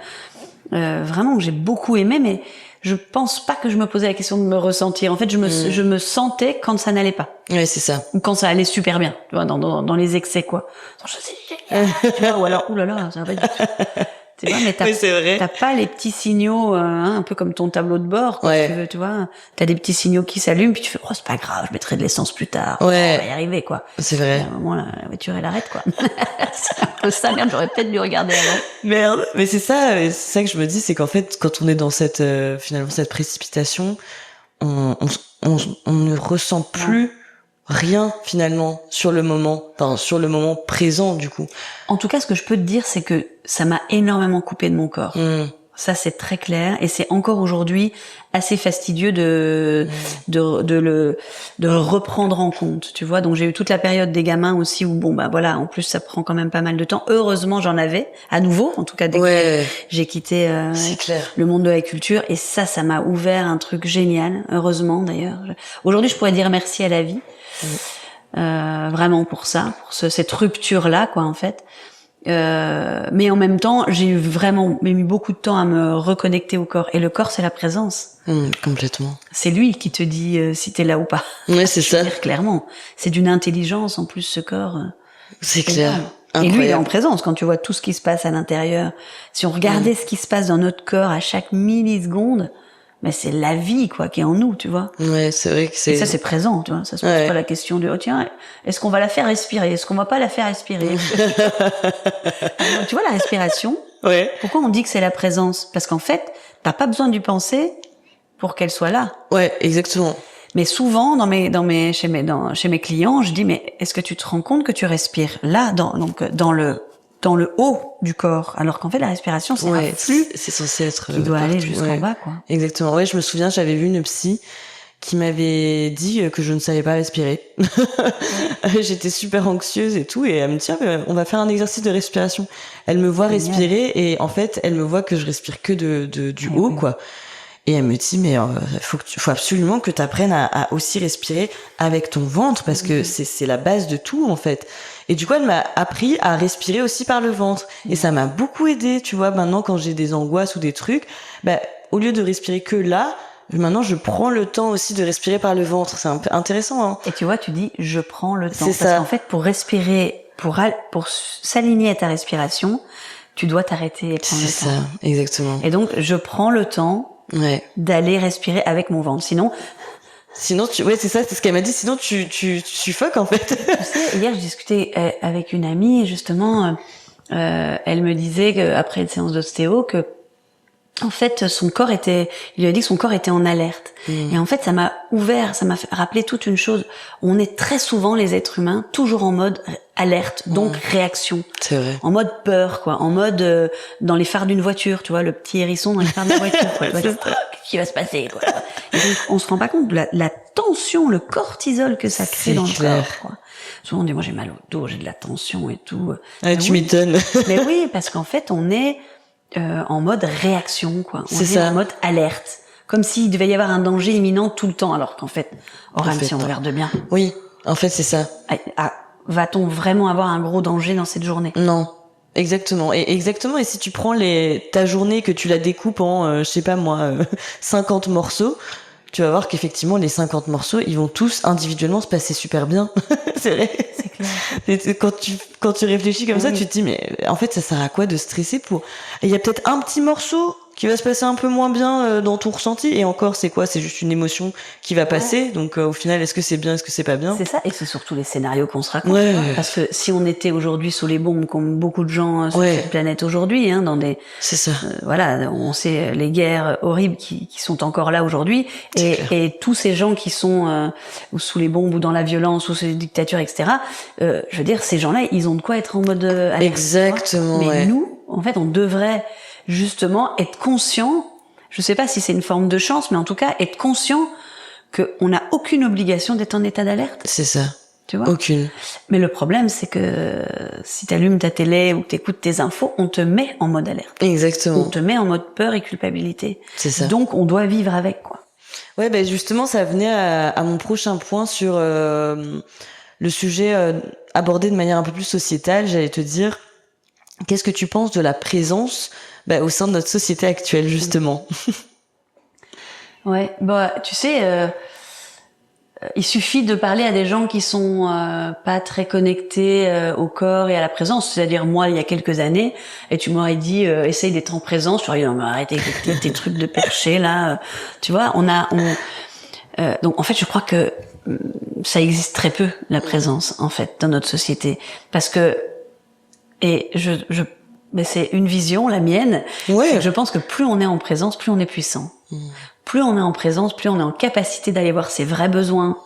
Vraiment, j'ai beaucoup aimé, mais je pense pas que je me posais la question de me ressentir. En fait, je me sentais quand ça n'allait pas. Ouais, c'est ça. Ou quand ça allait super bien, tu vois, dans les excès, quoi. Tu vois, ou alors, oulala, ça va pas du tout. Tu vois, mais t'as pas les petits signaux, un peu comme ton tableau de bord, quoi, ouais. tu vois. T'as des petits signaux qui s'allument, puis tu fais, oh, c'est pas grave, je mettrai de l'essence plus tard. Ouais. On va y arriver, quoi. C'est vrai. Et à un moment, la voiture, elle arrête, quoi. C'est un peu ça, merde, j'aurais peut-être dû regarder avant. Merde. Mais c'est ça que je me dis, c'est qu'en fait, quand on est dans cette, finalement, cette précipitation, on ne ressent plus rien, finalement, sur le moment présent, du coup. En tout cas, ce que je peux te dire, c'est que ça m'a énormément coupé de mon corps. Ça, c'est très clair, et c'est encore aujourd'hui assez fastidieux de le reprendre en compte, tu vois. Donc j'ai eu toute la période des gamins aussi où voilà, en plus ça prend quand même pas mal de temps. Heureusement, j'en avais à nouveau, en tout cas dès que j'ai quitté le monde de la culture, et ça m'a ouvert un truc génial. Heureusement d'ailleurs. Aujourd'hui, je pourrais dire merci à la vie, vraiment pour ça, pour cette rupture là, quoi, en fait. Mais en même temps, j'ai vraiment mis beaucoup de temps à me reconnecter au corps. Et le corps, c'est la présence. Complètement. C'est lui qui te dit si t'es là ou pas. Ouais, c'est ça. Dire clairement. C'est d'une intelligence, en plus, ce corps. C'est clair. Et lui, il est en présence quand tu vois tout ce qui se passe à l'intérieur. Si on regardait ce qui se passe dans notre corps à chaque milliseconde, mais c'est la vie, quoi, qui est en nous, tu vois. Ouais, c'est vrai que c'est... Et ça, c'est présent, tu vois. Ça se pose pas la question de, tiens, est-ce qu'on va la faire respirer? Est-ce qu'on va pas la faire respirer? Tu vois, la respiration. Ouais. Pourquoi on dit que c'est la présence? Parce qu'en fait, t'as pas besoin d'y penser pour qu'elle soit là. Ouais, exactement. Mais souvent, chez mes clients, je dis, mais est-ce que tu te rends compte que tu respires là, dans le haut du corps, alors qu'en fait la respiration c'est un flux, c'est censé être qui doit aller jusqu'en bas, quoi. Exactement. Ouais, je me souviens, j'avais vu une psy qui m'avait dit que je ne savais pas respirer. J'étais super anxieuse et tout, et elle me dit on va faire un exercice de respiration. Elle me voit respirer, et en fait elle me voit que je respire que du haut, quoi. Et elle me dit mais faut absolument que tu apprennes à aussi respirer avec ton ventre, parce que c'est la base de tout, en fait. Et du coup, elle m'a appris à respirer aussi par le ventre. Et ça m'a beaucoup aidé, tu vois. Maintenant, quand j'ai des angoisses ou des trucs, au lieu de respirer que là, maintenant, je prends le temps aussi de respirer par le ventre. C'est un peu intéressant, hein. Et tu vois, tu dis, je prends le temps. C'est ça. Parce qu'en fait, pour respirer, pour s'aligner à ta respiration, tu dois t'arrêter et prendre le temps. C'est ça, exactement. Et donc, je prends le temps d'aller respirer avec mon ventre. Sinon, c'est ça, c'est ce qu'elle m'a dit. Sinon, tu suffoques, en fait. Tu sais, hier, je discutais avec une amie, et justement, elle me disait qu'après une séance d'ostéo, que, en fait, il lui a dit que son corps était en alerte. Et en fait, ça m'a rappelé toute une chose. On est très souvent, les êtres humains, toujours en mode alerte, donc réaction. C'est vrai. En mode peur, quoi. En mode, dans les phares d'une voiture, tu vois, le petit hérisson dans les phares de la voiture, quoi. Qu'est-ce qui va se passer, quoi. Et donc, on se rend pas compte de la tension, le cortisol que ça crée dans le corps, quoi. Souvent, on dit, moi, j'ai mal au dos, j'ai de la tension et tout. Tu m'étonnes. Mais oui, parce qu'en fait, on est en mode réaction, quoi. On est en mode alerte. Comme s'il devait y avoir un danger imminent tout le temps, alors qu'en fait, si on regarde bien. Oui, en fait, c'est ça. Va-t-on vraiment avoir un gros danger dans cette journée? Non. Exactement. Et si tu prends ta journée, que tu la découpes en, 50 morceaux, tu vas voir qu'effectivement, les 50 morceaux, ils vont tous individuellement se passer super bien. C'est vrai. C'est clair. Quand tu réfléchis comme ça, tu te dis, mais en fait, ça sert à quoi de stresser pour... Il y a peut-être un petit morceau qui va se passer un peu moins bien dans ton ressenti, et encore, c'est quoi? C'est juste une émotion qui va passer. Donc au final, est-ce que c'est bien, est-ce que c'est pas bien? C'est ça, et c'est surtout les scénarios qu'on se raconte. Parce que si on était aujourd'hui sous les bombes, comme beaucoup de gens sur cette planète aujourd'hui, dans des... C'est ça. On sait les guerres horribles qui sont encore là aujourd'hui, et tous ces gens qui sont sous les bombes ou dans la violence ou sous les dictatures, etc. Je veux dire, ces gens-là, ils ont de quoi être en mode alerte. Exactement. Mais nous, en fait, on devrait justement être conscient. Je sais pas si c'est une forme de chance, mais en tout cas être conscient qu'on n'a aucune obligation d'être en état d'alerte. C'est ça. Tu vois? Aucune. Mais le problème, c'est que si t'allumes ta télé ou t'écoutes tes infos, on te met en mode alerte. Exactement. On te met en mode peur et culpabilité. C'est ça. Donc on doit vivre avec, quoi. Ouais, justement, ça venait à mon prochain point sur le sujet abordé de manière un peu plus sociétale. J'allais te dire, qu'est-ce que tu penses de la présence au sein de notre société actuelle, justement? Ouais, tu sais, il suffit de parler à des gens qui sont pas très connectés au corps et à la présence. C'est-à-dire moi, il y a quelques années, et tu m'aurais dit essaye d'être en présence. Tu aurais dit non, mais arrête avec tes trucs de perché là. Tu vois, donc en fait, je crois que ça existe très peu, la présence, en fait, dans notre société, parce que mais c'est une vision, la mienne. C'est que je pense que plus on est en présence, plus on est puissant. Plus on est en présence, plus on est en capacité d'aller voir ses vrais besoins,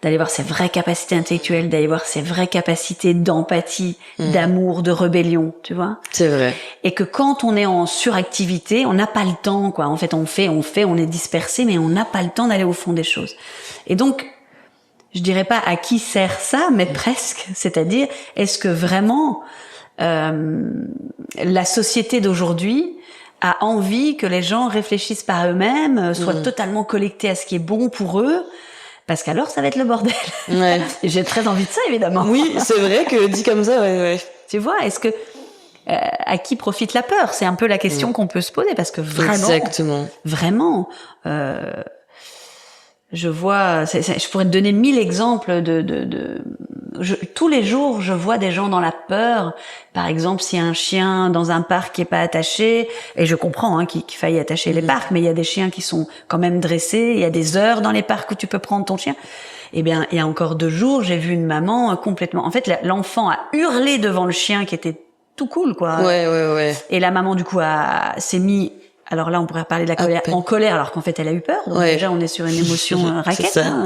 d'aller voir ses vraies capacités intellectuelles, d'aller voir ses vraies capacités d'empathie, d'amour, de rébellion, tu vois. C'est vrai. Et que quand on est en suractivité, on n'a pas le temps, quoi. En fait, on fait, on est dispersé, mais on n'a pas le temps d'aller au fond des choses. Et donc, je dirais pas à qui sert ça, mais presque. C'est-à-dire, est-ce que vraiment la société d'aujourd'hui a envie que les gens réfléchissent par eux-mêmes, soient totalement connectés à ce qui est bon pour eux? Parce qu'alors, ça va être le bordel. Ouais. Et j'ai très envie de ça, évidemment. Oui, c'est vrai que dit comme ça, ouais. Tu vois, est-ce que à qui profite la peur? C'est un peu la question qu'on peut se poser, parce que vraiment, je vois, je pourrais te donner 1000 exemples tous les jours, je vois des gens dans la peur. Par exemple, s'il y a un chien dans un parc qui est pas attaché, et je comprends qu'il faille attacher les parcs, mais il y a des chiens qui sont quand même dressés. Il y a des heures dans les parcs où tu peux prendre ton chien. Eh bien, il y a encore 2 jours, j'ai vu une maman complètement. En fait, l'enfant a hurlé devant le chien qui était tout cool, quoi. Ouais. Et la maman, du coup, s'est mis. Alors là, on pourrait parler de la colère en colère, alors qu'en fait, elle a eu peur. Donc déjà, on est sur une émotion raquette. Hein.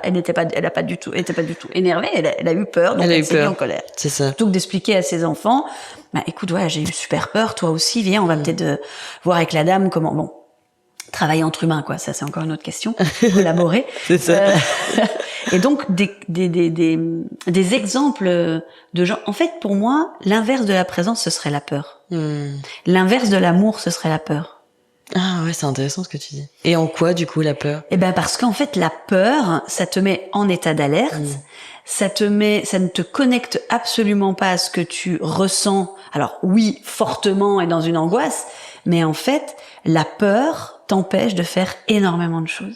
Elle n'était pas du tout énervée. Elle a eu peur, donc elle s'est mise en colère. C'est ça. Plutôt que d'expliquer à ses enfants, écoute, j'ai eu super peur, toi aussi, viens, on va peut-être voir avec la dame comment. Bon, travailler entre humains, quoi. Ça, c'est encore une autre question. Collaborer. C'est ça. Et donc des exemples de gens. En fait, pour moi, l'inverse de la présence, ce serait la peur. L'inverse de l'amour, ce serait la peur. Ah ouais, c'est intéressant ce que tu dis. Et en quoi, du coup, la peur? Eh ben, parce qu'en fait, la peur, ça te met en état d'alerte. Ça ne te connecte absolument pas à ce que tu ressens. Alors oui, fortement et dans une angoisse, mais en fait, la peur t'empêche de faire énormément de choses.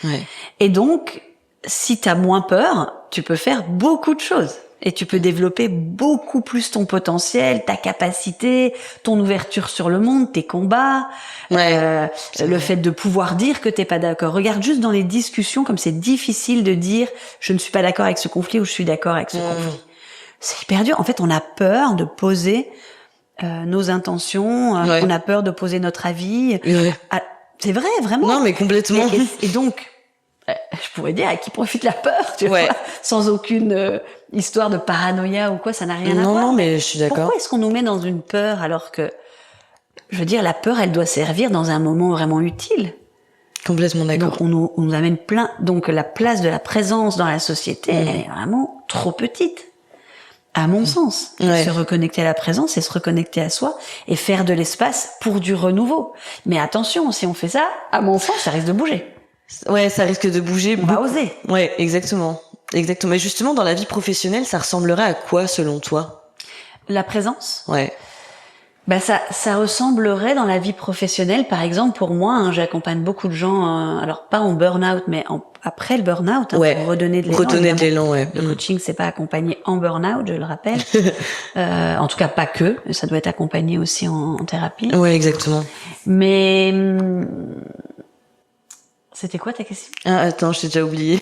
Ouais. Et donc, si t'as moins peur, tu peux faire beaucoup de choses. Et tu peux développer beaucoup plus ton potentiel, ta capacité, ton ouverture sur le monde, tes combats, le fait de pouvoir dire que t'es pas d'accord. Regarde juste dans les discussions comme c'est difficile de dire je ne suis pas d'accord avec ce conflit ou je suis d'accord avec ce conflit. C'est hyper dur. En fait, on a peur de poser nos intentions, on a peur de poser notre avis. C'est vrai, vraiment. Non, mais complètement. Et donc, je pourrais dire à qui profite la peur, tu vois, sans aucune histoire de paranoïa ou quoi, ça n'a rien à voir. Non, mais je suis d'accord. Pourquoi est-ce qu'on nous met dans une peur alors que, je veux dire, la peur, elle doit servir dans un moment vraiment utile. Complètement d'accord. Donc on nous amène plein. Donc la place de la présence dans la société, elle est vraiment trop petite, à mon sens. Se reconnecter à la présence, c'est se reconnecter à soi et faire de l'espace pour du renouveau. Mais attention, si on fait ça, à mon sens, ça risque de bouger. Ouais, ça risque de bouger. On va oser. Ouais, exactement. Mais justement, dans la vie professionnelle, ça ressemblerait à quoi, selon toi? La présence? Ouais. Ça ressemblerait dans la vie professionnelle, par exemple, pour moi, j'accompagne beaucoup de gens, alors pas en burn-out, mais après le burn-out, pour redonner de l'élan. Redonner de l'élan, Le coaching, c'est pas accompagné en burn-out, je le rappelle. En tout cas, pas que. Ça doit être accompagné aussi en thérapie. Ouais, exactement. Mais c'était quoi ta question? Attends, je t'ai déjà oublié.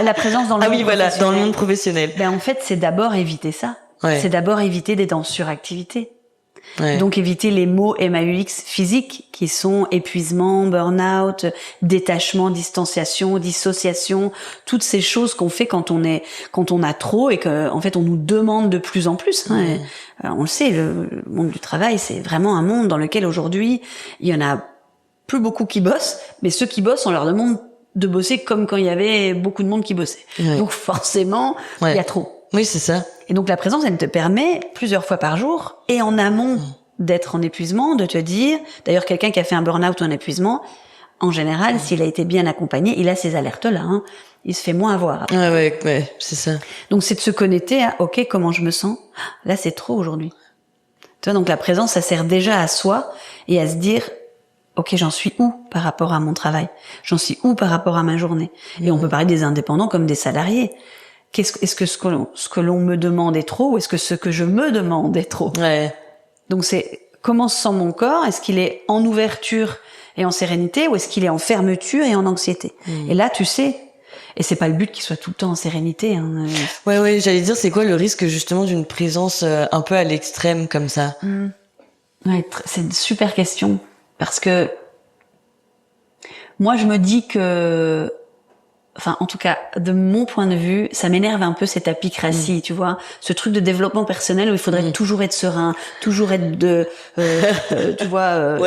La présence dans le monde professionnel. Dans le monde professionnel. En fait, c'est d'abord éviter ça. C'est d'abord éviter d'être en suractivité. Donc éviter les mots MAUX physiques qui sont épuisement, burn-out, détachement, distanciation, dissociation, toutes ces choses qu'on fait quand on a trop et que en fait on nous demande de plus en plus. On le sait, le monde du travail, c'est vraiment un monde dans lequel aujourd'hui il y en a plus beaucoup qui bossent, mais ceux qui bossent, on leur demande de bosser comme quand il y avait beaucoup de monde qui bossait. Donc forcément, il y a trop. Oui, c'est ça. Et donc la présence, elle te permet plusieurs fois par jour et en amont d'être en épuisement, de te dire, d'ailleurs quelqu'un qui a fait un burn-out ou un épuisement, en général, s'il a été bien accompagné, il a ces alertes-là, il se fait moins avoir. Ouais, c'est ça. Donc c'est de se connecter à, ok, comment je me sens? Là, c'est trop aujourd'hui. Tu vois, donc la présence, ça sert déjà à soi et à se dire, ok, j'en suis où par rapport à mon travail? J'en suis où par rapport à ma journée? Et on peut parler des indépendants comme des salariés. Est-ce que ce que l'on me demande est trop ou est-ce que ce que je me demande est trop? Donc c'est comment se sent mon corps? Est-ce qu'il est en ouverture et en sérénité ou est-ce qu'il est en fermeture et en anxiété? Et là, tu sais, et c'est pas le but qu'il soit tout le temps en sérénité. Ouais, j'allais dire, c'est quoi le risque justement d'une présence un peu à l'extrême comme ça? Ouais, c'est une super question parce que moi je me dis que enfin, en tout cas, de mon point de vue, ça m'énerve un peu cette apicratie, tu vois, ce truc de développement personnel où il faudrait toujours être serein, toujours être tu vois,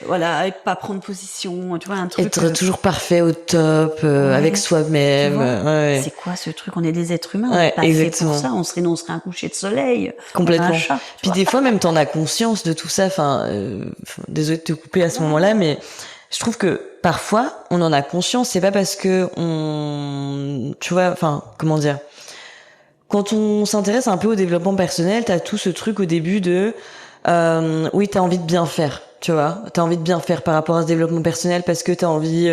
voilà, et pas prendre position, tu vois, un truc. Être toujours parfait au top, avec soi-même. Ouais. C'est quoi ce truc? On est des êtres humains, ouais, on est pas exactement. fait pour ça. On serait un coucher de soleil. Complètement. Un chat, puis des fois, même t'en as conscience de tout ça. Enfin, désolé de te couper à ce moment-là, mais je trouve que parfois on en a conscience. C'est pas parce que tu vois, enfin, comment dire, quand on s'intéresse un peu au développement personnel, t'as tout ce truc au début de oui, t'as envie de bien faire, tu vois, t'as envie de bien faire par rapport à ce développement personnel parce que t'as envie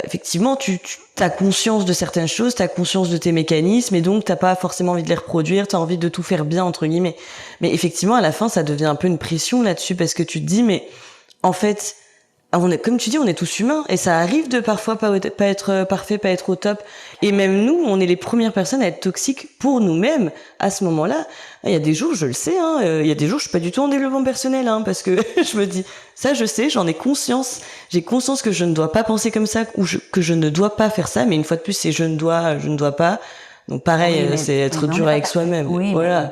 effectivement tu t'as conscience de certaines choses, t'as conscience de tes mécanismes et donc t'as pas forcément envie de les reproduire, t'as envie de tout faire bien entre guillemets. Mais effectivement à la fin ça devient un peu une pression là-dessus parce que tu te dis mais en fait comme tu dis, on est tous humains et ça arrive de parfois pas être parfait, pas être au top. Et même nous, on est les premières personnes à être toxiques pour nous-mêmes à ce moment-là. Il y a des jours, je le sais, il y a des jours, je suis pas du tout en développement personnel, parce que je me dis, ça, je sais, j'en ai conscience. J'ai conscience que je ne dois pas penser comme ça ou que je ne dois pas faire ça. Mais une fois de plus, c'est je ne dois pas. Donc pareil, c'est être dur avec soi-même. Oui, voilà.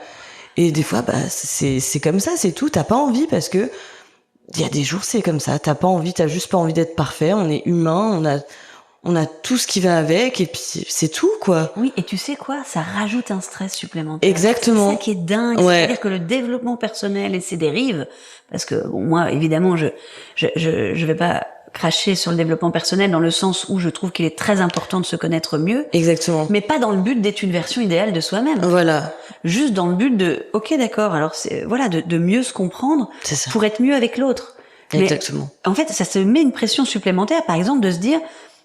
Et des fois, c'est comme ça, c'est tout. T'as pas envie parce que il y a des jours c'est comme ça, t'as juste pas envie d'être parfait, on est humain, on a tout ce qui va avec et puis c'est tout quoi. Oui, et tu sais quoi, ça rajoute un stress supplémentaire. Exactement. C'est ça qui est dingue, c'est-à-dire que le développement personnel et ses dérives, parce que bon, moi évidemment je vais pas cracher sur le développement personnel dans le sens où je trouve qu'il est très important de se connaître mieux. Exactement. Mais pas dans le but d'être une version idéale de soi-même. Voilà. Juste dans le but de, ok, d'accord, alors c'est, voilà, de mieux se comprendre pour être mieux avec l'autre. Exactement. Mais, en fait, ça se met une pression supplémentaire, par exemple, de se dire,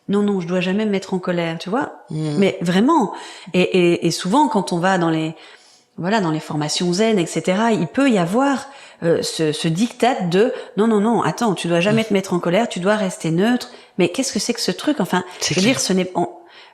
non, je dois jamais me mettre en colère, tu vois. Mais vraiment. Et souvent, quand on va dans les formations zen, etc., il peut y avoir ce diktat de non, attends, tu dois jamais te mettre en colère, tu dois rester neutre. Mais qu'est-ce que c'est que ce truc? Enfin, je veux dire,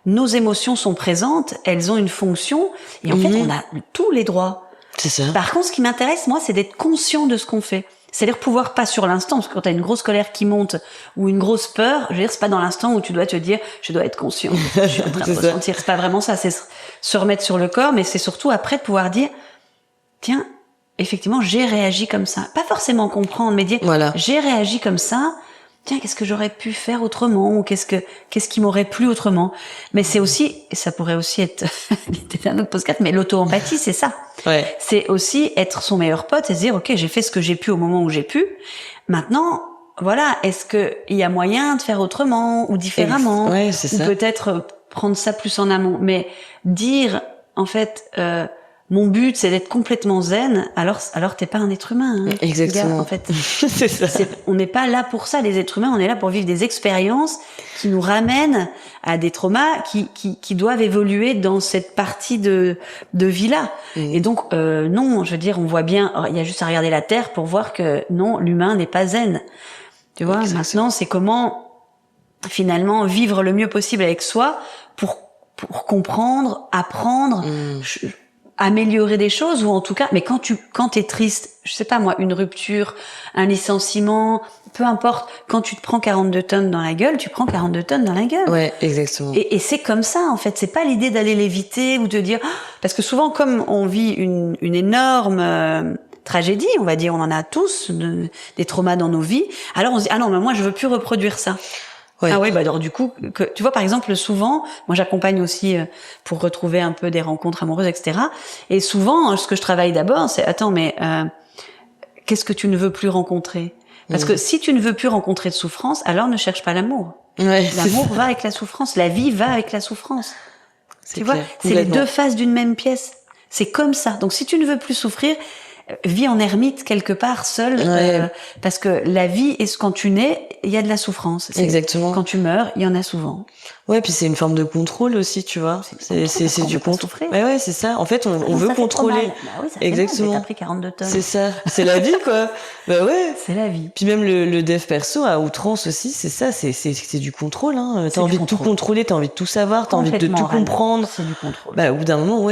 nos émotions sont présentes, elles ont une fonction, et en fait, on a tous les droits. C'est ça. Par contre, ce qui m'intéresse, moi, c'est d'être conscient de ce qu'on fait. C'est-à-dire pouvoir pas sur l'instant, parce que quand t'as une grosse colère qui monte ou une grosse peur, je veux dire, c'est pas dans l'instant où tu dois te dire, je dois être conscient, je suis en train de ressentir. C'est pas vraiment ça, c'est se remettre sur le corps, mais c'est surtout après de pouvoir dire, tiens, effectivement, j'ai réagi comme ça. Pas forcément comprendre, mais dire, j'ai réagi comme ça. Tiens, qu'est-ce que j'aurais pu faire autrement ou qu'est-ce qui m'aurait plu autrement. Mais c'est aussi, et ça pourrait aussi être un autre podcast, mais l'auto-empathie, c'est ça. Ouais. C'est aussi être son meilleur pote et se dire, ok, j'ai fait ce que j'ai pu au moment où j'ai pu. Maintenant, voilà, est-ce que il y a moyen de faire autrement ou différemment, ouais, c'est ça. ou peut-être prendre ça plus en amont. Mais dire, en fait, mon but, c'est d'être complètement zen. Alors t'es pas un être humain. Exactement. Gars, en fait, c'est ça. On n'est pas là pour ça, les êtres humains. On est là pour vivre des expériences qui nous ramènent à des traumas qui doivent évoluer dans cette partie de vie-là. Et donc, non, je veux dire, on voit bien. Il y a juste à regarder la Terre pour voir que non, l'humain n'est pas zen. Tu vois. Maintenant, c'est comment finalement vivre le mieux possible avec soi pour comprendre, apprendre. Améliorer des choses ou en tout cas, mais quand t'es triste, je sais pas moi, une rupture, un licenciement, peu importe, quand tu te prends 42 tonnes dans la gueule, tu prends 42 tonnes dans la gueule. Ouais, exactement. Et c'est comme ça en fait, c'est pas l'idée d'aller l'éviter ou de dire parce que souvent comme on vit une énorme tragédie, on va dire, on en a tous des traumas dans nos vies, alors on se dit non mais moi je veux plus reproduire ça. Ouais. Ah oui, alors du coup, tu vois par exemple souvent, moi j'accompagne aussi pour retrouver un peu des rencontres amoureuses, etc. Et souvent, ce que je travaille d'abord, c'est attends, mais qu'est-ce que tu ne veux plus rencontrer? Parce que si tu ne veux plus rencontrer de souffrance, alors ne cherche pas l'amour. Ouais, l'amour va avec la souffrance, la vie va avec la souffrance. Tu vois, c'est les deux faces d'une même pièce. C'est comme ça. Donc si tu ne veux plus souffrir, vis en ermite quelque part seul, parce que la vie est quand tu nais, il y a de la souffrance. Exactement. Quand tu meurs, il y en a souvent. Ouais, puis c'est une forme de contrôle aussi, tu vois. C'est du contrôle. Ouais, c'est ça. En fait, on veut contrôler. Bah oui, ça exactement. Fait mal, t'as pris 42 tonnes. C'est ça. C'est la vie, quoi. Bah ouais. C'est la vie. Puis même le dev perso à outrance aussi, c'est ça. C'est du contrôle, T'as envie de tout contrôler, t'as envie de tout savoir, t'as envie de tout comprendre. C'est du contrôle. Bah, au bout d'un moment,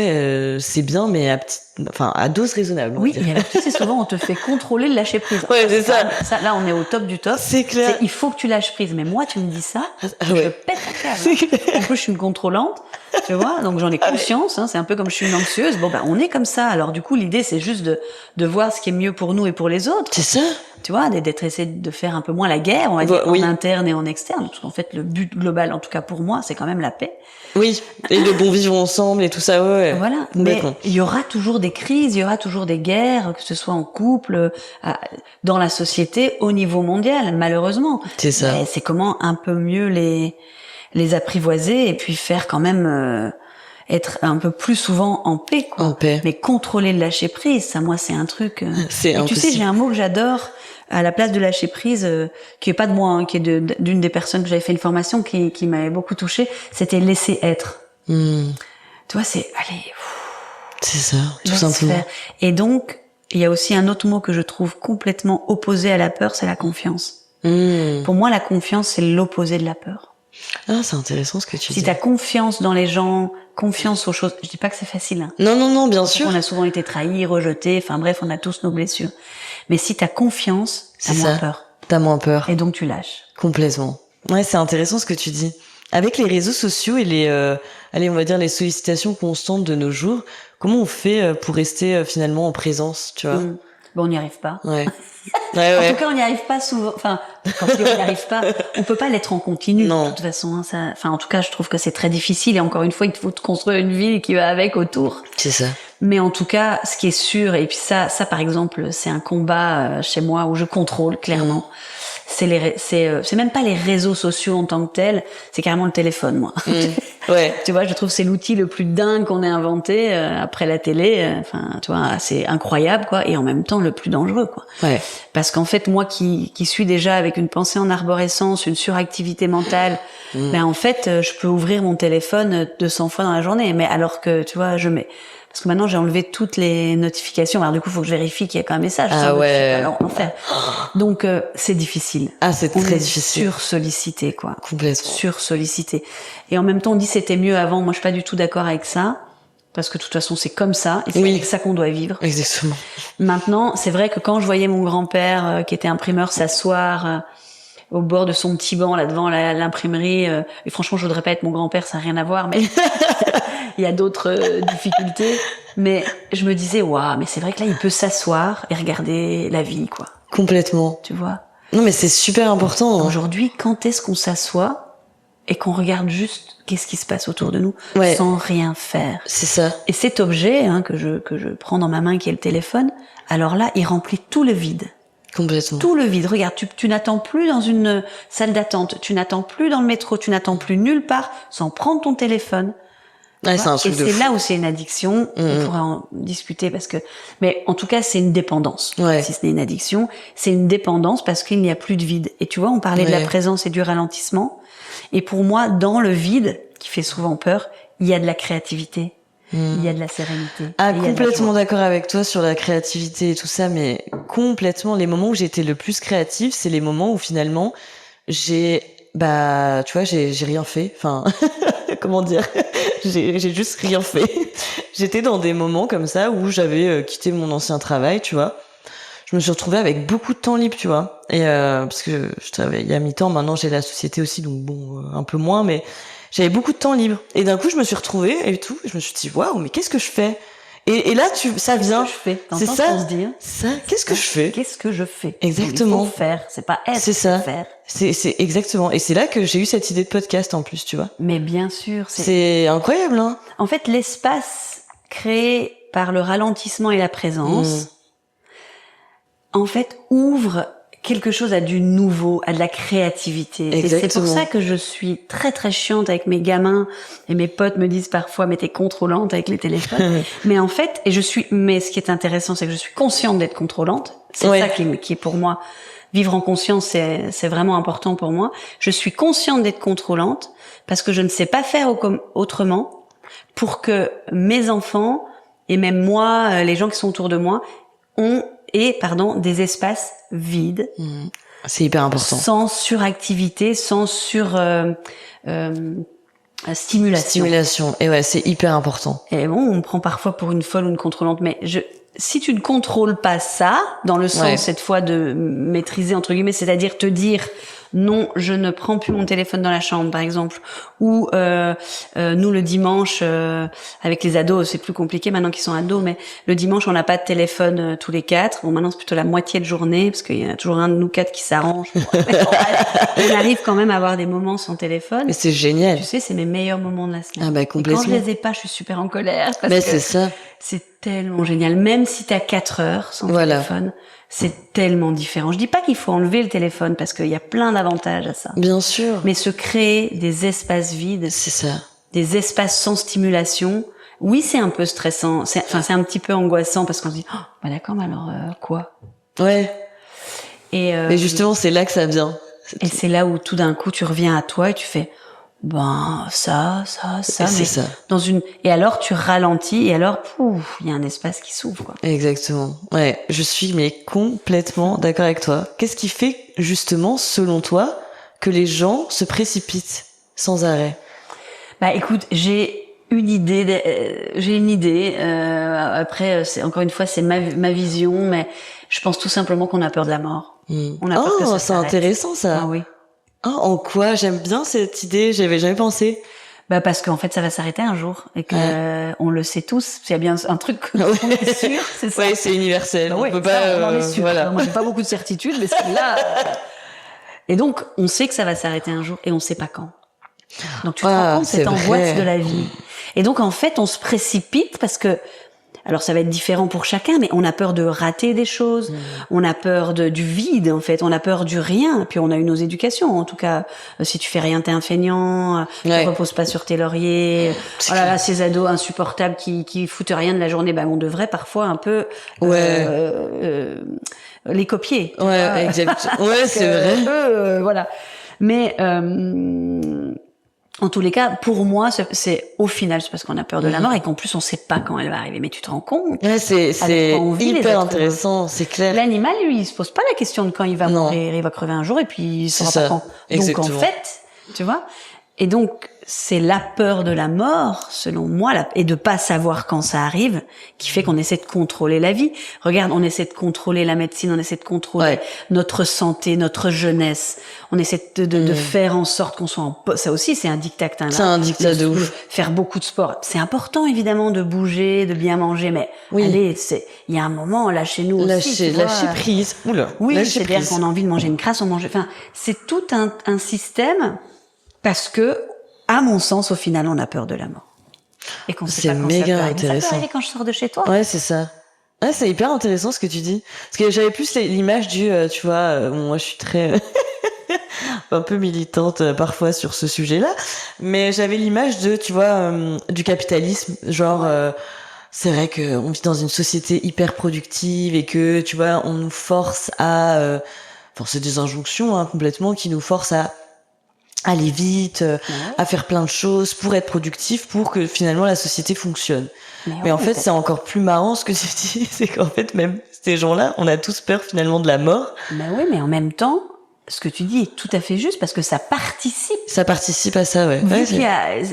c'est bien, mais à dose raisonnable. Oui, et alors, tu sais, souvent, on te fait contrôler le lâcher prise. Ouais, c'est ça. Là, on est au top du top. C'est clair. Il faut que tu lâches prise. Mais moi, tu me dis ça, je pète la cave. En plus, je suis une contrôlante, tu vois, donc j'en ai conscience. Hein, c'est un peu comme je suis une anxieuse. Bon, on est comme ça. Alors du coup, l'idée, c'est juste de voir ce qui est mieux pour nous et pour les autres. C'est ça. Tu vois, d'être essayé de faire un peu moins la guerre, on va dire, en interne et en externe. Parce qu'en fait, le but global, en tout cas pour moi, c'est quand même la paix. Oui, et le bon vivre ensemble et tout ça, ouais. Voilà, mais il y aura toujours des crises, il y aura toujours des guerres, que ce soit en couple, dans la société, au niveau mondial, malheureusement. C'est ça. Mais c'est comment un peu mieux les apprivoiser et puis faire quand même être un peu plus souvent en paix, quoi. En paix. Mais contrôler le lâcher prise, ça, moi, c'est un truc. C'est impossible. Tu sais, j'ai un mot que j'adore à la place de lâcher prise, qui est pas de moi, hein, qui est d'une des personnes que j'avais fait une formation qui m'avait beaucoup touchée. C'était laisser être. Tu vois, c'est allez. C'est ça, tout simplement. Faire. Et donc, il y a aussi un autre mot que je trouve complètement opposé à la peur, c'est la confiance. Pour moi, la confiance, c'est l'opposé de la peur. Ah, c'est intéressant ce que tu dis. Si t'as confiance dans les gens, confiance aux choses, je dis pas que c'est facile. Hein. Non, bien sûr. On a souvent été trahis, rejetés, enfin bref, on a tous nos blessures. Mais si t'as confiance, t'as moins peur. T'as moins peur. Et donc tu lâches. Complètement. Ouais, c'est intéressant ce que tu dis. Avec les réseaux sociaux et les, on va dire les sollicitations constantes de nos jours, comment on fait pour rester finalement en présence, tu vois? Bon, on n'y arrive pas. Ouais. En tout cas, on n'y arrive pas souvent. Enfin, quand on n'y arrive pas, on peut pas l'être en continu. Non. De toute façon, hein, ça. Enfin, en tout cas, je trouve que c'est très difficile. Et encore une fois, il faut te construire une vie qui va avec autour. C'est ça. Mais en tout cas, ce qui est sûr, et puis ça par exemple, c'est un combat chez moi où je contrôle clairement. C'est même pas les réseaux sociaux en tant que tels, c'est carrément le téléphone, moi. Ouais. Tu vois, je trouve que c'est l'outil le plus dingue qu'on ait inventé après la télé. Enfin, tu vois, c'est incroyable, quoi, et en même temps le plus dangereux, quoi. Ouais. Parce qu'en fait, moi qui suis déjà avec une pensée en arborescence, une suractivité mentale, ben en fait, je peux ouvrir mon téléphone 200 fois dans la journée. Mais alors que, tu vois, parce que maintenant, j'ai enlevé toutes les notifications. Alors, du coup, il faut que je vérifie qu'il y a qu'un message. Ah ouais. Alors, enfer. Donc, c'est difficile. Ah, c'est très difficile. Sur-sollicité, quoi. Complètement. Sur-sollicité. Et en même temps, on dit c'était mieux avant. Moi, je suis pas du tout d'accord avec ça. Parce que de toute façon, c'est comme ça. Et c'est avec ça qu'on doit vivre. Exactement. Maintenant, c'est vrai que quand je voyais mon grand-père, qui était imprimeur, s'asseoir au bord de son petit banc, là devant l'imprimerie, et franchement, je voudrais pas être mon grand-père, ça n'a rien à voir, mais il y a d'autres difficultés. Mais je me disais, waouh, mais c'est vrai que là, il peut s'asseoir et regarder la vie, quoi. Complètement. Tu vois? Non, mais c'est super important. Hein. Aujourd'hui, quand est-ce qu'on s'assoit et qu'on regarde juste qu'est-ce qui se passe autour de nous, sans rien faire? C'est ça. Et cet objet que je prends dans ma main, qui est le téléphone, alors là, il remplit tout le vide. Complètement. Tout le vide. Regarde, tu n'attends plus dans une salle d'attente, tu n'attends plus dans le métro, tu n'attends plus nulle part sans prendre ton téléphone. Ouais, c'est un truc de fou. Et c'est là où c'est une addiction. On pourrait en discuter mais en tout cas, c'est une dépendance. Ouais. Si ce n'est une addiction, c'est une dépendance parce qu'il n'y a plus de vide. Et tu vois, on parlait de la présence et du ralentissement. Et pour moi, dans le vide, qui fait souvent peur, il y a de la créativité. Il y a de la sérénité. Ah, complètement d'accord avec toi sur la créativité et tout ça, mais complètement, les moments où j'étais le plus créative, c'est les moments où finalement, tu vois, j'ai rien fait. Enfin, comment dire? J'ai juste rien fait. J'étais dans des moments comme ça où j'avais quitté mon ancien travail, tu vois. Je me suis retrouvée avec beaucoup de temps libre, tu vois. Et, parce que je travaillais à mi-temps, maintenant j'ai la société aussi, donc bon, un peu moins, mais j'avais beaucoup de temps libre. Et d'un coup, je me suis retrouvée et tout. Je me suis dit, waouh, mais qu'est-ce que je fais? Et là, ça vient. Qu'est-ce que je fais? C'est ça. On se dit, hein. Ça. Qu'est-ce que je fais? Qu'est-ce que je fais? Exactement. Il faut faire. C'est pas être. C'est ça. Faire. C'est exactement. Et c'est là que j'ai eu cette idée de podcast en plus, tu vois. Mais bien sûr. C'est incroyable, hein. En fait, l'espace créé par le ralentissement et la présence, en fait, ouvre quelque chose à du nouveau, à de la créativité. Exactement. Et c'est pour ça que je suis très très chiante avec mes gamins, et mes potes me disent parfois, mais t'es contrôlante avec les téléphones. Mais en fait, mais ce qui est intéressant, c'est que je suis consciente d'être contrôlante. C'est ça qui est pour moi, vivre en conscience, c'est vraiment important pour moi. Je suis consciente d'être contrôlante parce que je ne sais pas faire autrement pour que mes enfants, et même moi, les gens qui sont autour de moi, des espaces vides. C'est hyper important. Sans suractivité, sans stimulation. Et ouais, c'est hyper important. Et bon, on me prend parfois pour une folle ou une contrôlante, mais si tu ne contrôles pas ça, dans le sens cette fois de maîtriser entre guillemets, c'est-à-dire te dire non, je ne prends plus mon téléphone dans la chambre, par exemple, ou nous le dimanche avec les ados, c'est plus compliqué maintenant qu'ils sont ados, mais le dimanche on n'a pas de téléphone tous les 4. Bon, maintenant c'est plutôt la moitié de journée parce qu'il y en a toujours un de nous 4 qui s'arrange. On arrive quand même à avoir des moments sans téléphone. Mais c'est génial. Tu sais, c'est mes meilleurs moments de la semaine. Ah bah complètement. Et quand je les ai pas, je suis super en colère parce mais que c'est ça. C'est tellement génial. Même si t'as 4 heures sans téléphone, c'est tellement différent. Je dis pas qu'il faut enlever le téléphone parce qu'il y a plein d'avantages à ça. Bien sûr. Mais se créer des espaces vides. C'est ça. Des espaces sans stimulation. Oui, c'est un peu stressant. C'est un petit peu angoissant parce qu'on se dit, oh, bah d'accord, mais alors, quoi? Ouais. Et justement, c'est là que ça vient. Et c'est là où tout d'un coup, tu reviens à toi et tu fais, ça, c'est mais ça. Et alors tu ralentis et alors il y a un espace qui s'ouvre quoi. Exactement. Ouais, je suis complètement d'accord avec toi. Qu'est-ce qui fait justement selon toi que les gens se précipitent sans arrêt? Bah écoute, j'ai une idée. Après, c'est encore une fois, c'est ma vision, mais je pense tout simplement qu'on a peur de la mort. On a peur que ça s'arrête. C'est intéressant ça. Ah oui. En quoi? J'aime bien cette idée, j'avais jamais pensé. Bah parce qu'en fait ça va s'arrêter un jour et que on le sait tous, s'il y a bien un truc qu'on est sûr, c'est ça. Ouais, c'est universel. On peut pas on en est sûr. Voilà. Moi j'ai pas beaucoup de certitude mais là et donc on sait que ça va s'arrêter un jour et on sait pas quand. Donc tu te rends compte cette angoisse de la vie. Et donc en fait on se précipite parce que alors ça va être différent pour chacun, mais on a peur de rater des choses, on a peur du vide en fait, on a peur du rien, puis on a eu nos éducations, en tout cas, si tu fais rien t'es un feignant, tu reposes pas sur tes lauriers, oh là là, ces ados insupportables qui foutent rien de la journée, on devrait parfois un peu les copier. Ouais, exactement. Ouais, c'est vrai. Voilà. Mais en tous les cas, pour moi, c'est au final, c'est parce qu'on a peur de la mort et qu'en plus on sait pas quand elle va arriver. Mais tu te rends compte? Ouais, c'est hyper intéressant, c'est clair. L'animal, lui, il se pose pas la question de quand il va mourir, il va crever un jour et puis il saura pas quand. Exactement. Donc en fait, tu vois, et donc c'est la peur de la mort, selon moi, et de pas savoir quand ça arrive, qui fait qu'on essaie de contrôler la vie. Regarde, on essaie de contrôler la médecine, on essaie de contrôler notre santé, notre jeunesse. On essaie de faire en sorte qu'on soit ça aussi, c'est un diktat. C'est un diktat de ouf. Faire beaucoup de sport. C'est important, évidemment, de bouger, de bien manger, mais allez, il y a un moment, lâchez-nous aussi. Lâcher prise. Oula. Oui, c'est-à-dire qu'on a envie de manger une crasse, c'est tout un système parce que, à mon sens, au final, on a peur de la mort. Et qu'on sait pas quand méga ça peut intéressant. Ça peut arriver quand je sors de chez toi. Ouais, c'est ça. Ouais, c'est hyper intéressant ce que tu dis. Parce que j'avais plus l'image tu vois, moi je suis très un peu militante parfois sur ce sujet-là, mais j'avais l'image de, tu vois, du capitalisme, genre c'est vrai que on vit dans une société hyper productive et que, tu vois, on nous force à c'est des injonctions complètement qui nous forcent à aller vite, à faire plein de choses pour être productif, pour que finalement la société fonctionne. Mais en fait, c'est encore plus marrant ce que tu dis, c'est qu'en fait, même ces gens-là, on a tous peur finalement de la mort. Oui, mais en même temps, ce que tu dis est tout à fait juste parce que ça participe. Ça participe à ça, ouais.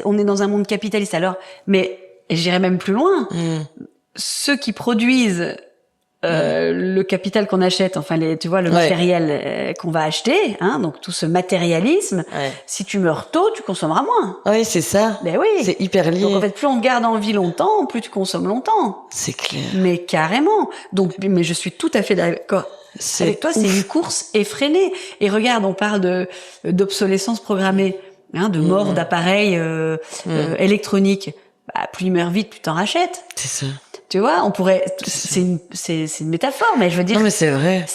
On est dans un monde capitaliste, alors, mais j'irais même plus loin. Ceux qui produisent le capital qu'on achète, tu vois, le matériel qu'on va acheter, donc tout ce matérialisme, si tu meurs tôt, tu consommeras moins. Oui, c'est ça. Ben oui. C'est hyper lié. Donc en fait, plus on te garde en vie longtemps, plus tu consommes longtemps. C'est clair. Mais carrément. Donc, mais je suis tout à fait d'accord avec toi, c'est une course effrénée. Et regarde, on parle d'obsolescence programmée, de mort d'appareils électroniques. Plus ils meurent vite, plus t'en rachètes. C'est ça. Tu vois, on pourrait, c'est une métaphore, mais je veux dire. Non, mais c'est vrai.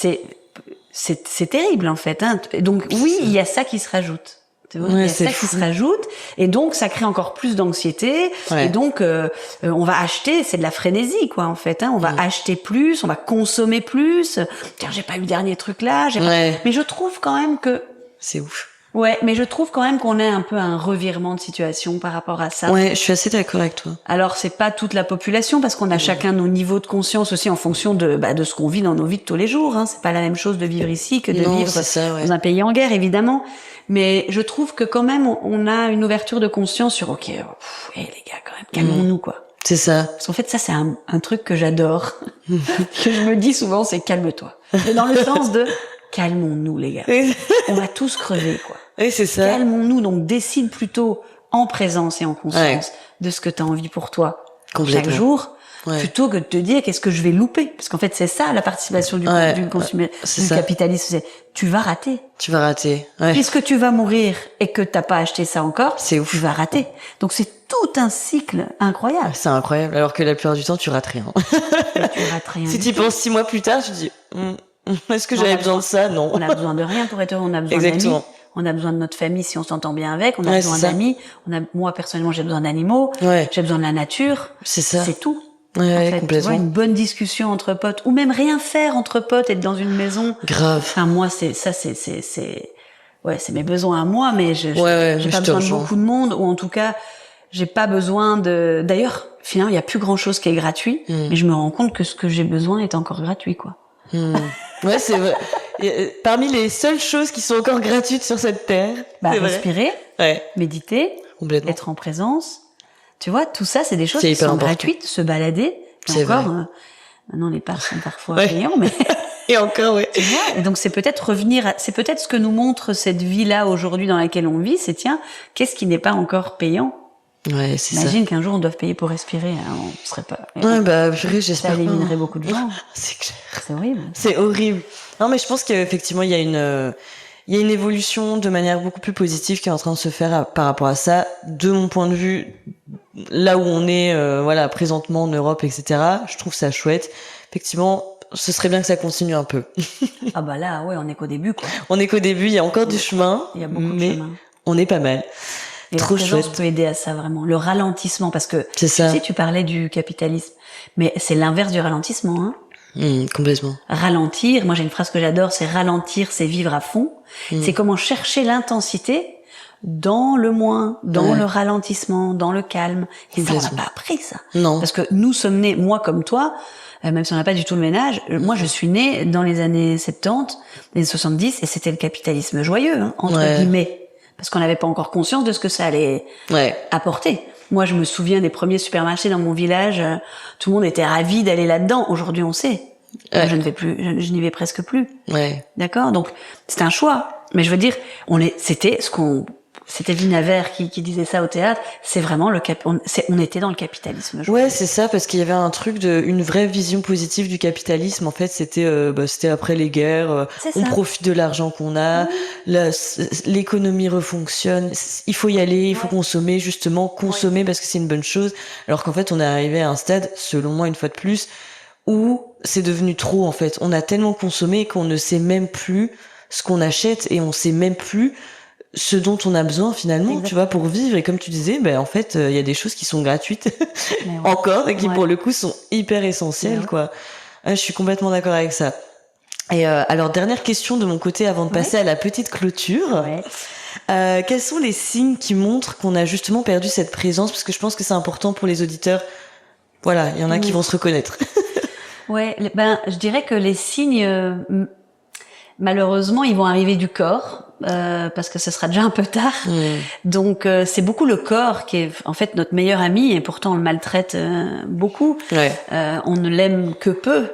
C'est terrible, en fait, Et donc, oui, il y a ça qui se rajoute. Tu vois, il y a ça qui se rajoute. Et donc, ça crée encore plus d'anxiété. Et donc, on va acheter, c'est de la frénésie, quoi, en fait, On va acheter plus, on va consommer plus. Tiens, j'ai pas eu le dernier truc là, mais je trouve quand même que. C'est ouf. Ouais, mais je trouve quand même qu'on est un peu à un revirement de situation par rapport à ça. Ouais, je suis assez d'accord avec toi. Alors, c'est pas toute la population, parce qu'on a chacun nos niveaux de conscience aussi en fonction de ce qu'on vit dans nos vies de tous les jours, C'est pas la même chose de vivre ici que de vivre dans un pays en guerre, évidemment. Mais je trouve que quand même, on a une ouverture de conscience sur, les gars, quand même, calmons-nous, quoi. C'est ça. Parce qu'en fait, ça, c'est un truc que j'adore. Que je me dis souvent, c'est calme-toi. Et dans le sens de calmons-nous, les gars. On va tous crever, quoi. Oui, c'est ça. Calmons-nous, donc décide plutôt en présence et en conscience de ce que tu as envie pour toi chaque jour, plutôt que de te dire qu'est-ce que je vais louper. Parce qu'en fait, c'est ça la participation du capitalisme, c'est tu vas rater. Tu vas rater. Puisque tu vas mourir et que t'as pas acheté ça encore, c'est ouf. Tu vas rater. Donc c'est tout un cycle incroyable. C'est incroyable. Alors que la plupart du temps, tu rates rien. Tu rates rien. Si tu penses 6 mois plus tard, tu te dis, est-ce que j'avais besoin de ça? Non. On a besoin de rien pour être heureux. On a besoin d'amis. On a besoin de notre famille si on s'entend bien avec. On a besoin d'amis. Moi, personnellement, j'ai besoin d'animaux. J'ai besoin de la nature. C'est ça. C'est tout. En fait, complètement. Tu vois, une bonne discussion entre potes, ou même rien faire entre potes, être dans une maison. Grave. Enfin, moi, c'est mes besoins à moi, mais j'ai pas besoin de beaucoup de monde, ou en tout cas, j'ai pas besoin d'ailleurs, finalement, il y a plus grand chose qui est gratuit, mais je me rends compte que ce que j'ai besoin est encore gratuit, quoi. Ouais, c'est vrai. Parmi les seules choses qui sont encore gratuites sur cette terre. Respirer. Méditer. Être en présence. Tu vois, tout ça, c'est des choses qui sont gratuites, se balader. C'est encore, vrai. Maintenant, les parcs sont parfois payants, mais... Et encore, Tu vois, et donc c'est peut-être c'est peut-être ce que nous montre cette vie-là aujourd'hui dans laquelle on vit, c'est tiens, qu'est-ce qui n'est pas encore payant? Ouais, c'est ça. Imagine qu'un jour on doive payer pour respirer, hein, on serait pas... j'espère ça éliminerait beaucoup de gens. C'est clair. C'est horrible. C'est horrible. Non, mais je pense qu'effectivement, il y a une évolution de manière beaucoup plus positive qui est en train de se faire par rapport à ça. De mon point de vue, là où on est, présentement en Europe, etc., je trouve ça chouette. Effectivement, ce serait bien que ça continue un peu. Ah bah là, on est qu'au début, quoi. On est qu'au début, il y a encore du chemin. Il y a beaucoup de chemin. On est pas mal. Et trop la présence peut aider à ça, vraiment. Le ralentissement, parce que, tu sais, tu parlais du capitalisme, mais c'est l'inverse du ralentissement, hein. Complètement. Ralentir, moi j'ai une phrase que j'adore, c'est ralentir, c'est vivre à fond. C'est comment chercher l'intensité dans le moins, dans le ralentissement, dans le calme. Et ça, on n'a pas appris ça. Non. Parce que nous sommes nés, moi comme toi, même si on n'a pas du tout le même âge, moi je suis née dans les années 70, les années 70, et c'était le capitalisme joyeux, hein, entre guillemets. Parce qu'on n'avait pas encore conscience de ce que ça allait apporter. Moi, je me souviens des premiers supermarchés dans mon village. Tout le monde était ravi d'aller là-dedans. Aujourd'hui, on sait. Moi, je ne vais plus, je n'y vais presque plus. D'accord? Donc, c'est un choix. Mais je veux dire, c'était Vinaver qui disait ça au théâtre. C'est vraiment on était dans le capitalisme. Ouais, c'est ça, parce qu'il y avait un truc une vraie vision positive du capitalisme. En fait, c'était après les guerres. On profite de l'argent qu'on a. L'économie refonctionne. Il faut y aller, il faut consommer, justement, parce que c'est une bonne chose. Alors qu'en fait, on est arrivé à un stade, selon moi, une fois de plus, où c'est devenu trop, en fait. On a tellement consommé qu'on ne sait même plus ce qu'on achète et on sait même plus ce dont on a besoin finalement, tu vois, pour vivre. Et comme tu disais, en fait, il y a des choses qui sont gratuites encore et qui pour le coup sont hyper essentielles, quoi. Je suis complètement d'accord avec ça. Et alors, dernière question de mon côté avant de passer à la petite clôture. Quels sont les signes qui montrent qu'on a justement perdu cette présence? Parce que je pense que c'est important pour les auditeurs. Voilà, il y en a qui vont se reconnaître. Je dirais que les signes, malheureusement, ils vont arriver du corps. Parce que ce sera déjà un peu tard. Donc c'est beaucoup le corps qui est en fait notre meilleur ami et pourtant on le maltraite beaucoup. On ne l'aime que peu,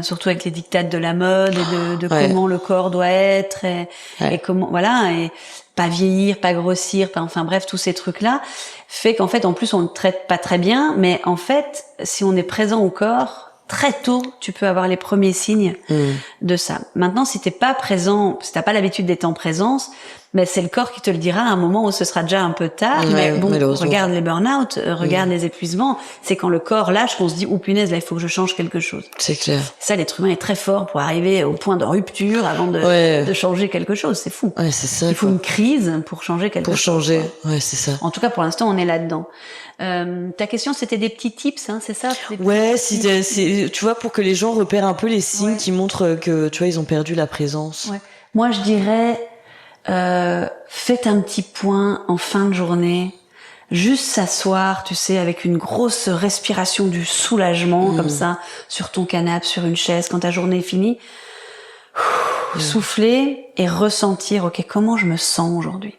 surtout avec les dictates de la mode et de comment le corps doit être et comment et pas vieillir, pas grossir, enfin bref, tous ces trucs-là fait qu'en fait en plus on le traite pas très bien, mais en fait si on est présent au corps très tôt, tu peux avoir les premiers signes de ça. Maintenant, si t'es pas présent, si t'as pas l'habitude d'être en présence, c'est le corps qui te le dira à un moment où ce sera déjà un peu tard. Mais bon, regarde les burn-out, regarde les épuisements. C'est quand le corps lâche qu'on se dit, oh punaise, là, il faut que je change quelque chose. C'est clair. Ça, l'être humain est très fort pour arriver au point de rupture avant de changer quelque chose. C'est fou. Ouais, c'est ça. Il faut une crise pour changer quelque chose. Pour changer. Ouais, c'est ça. En tout cas, pour l'instant, on est là-dedans. Ta question, c'était des petits tips, hein, c'est ça? Tu vois, pour que les gens repèrent un peu les signes qui montrent que, tu vois, ils ont perdu la présence. Moi, je dirais, faites un petit point en fin de journée, juste s'asseoir, tu sais, avec une grosse respiration du soulagement, comme ça, sur ton canapé, sur une chaise, quand ta journée est finie. Souffler et ressentir, ok, comment je me sens aujourd'hui?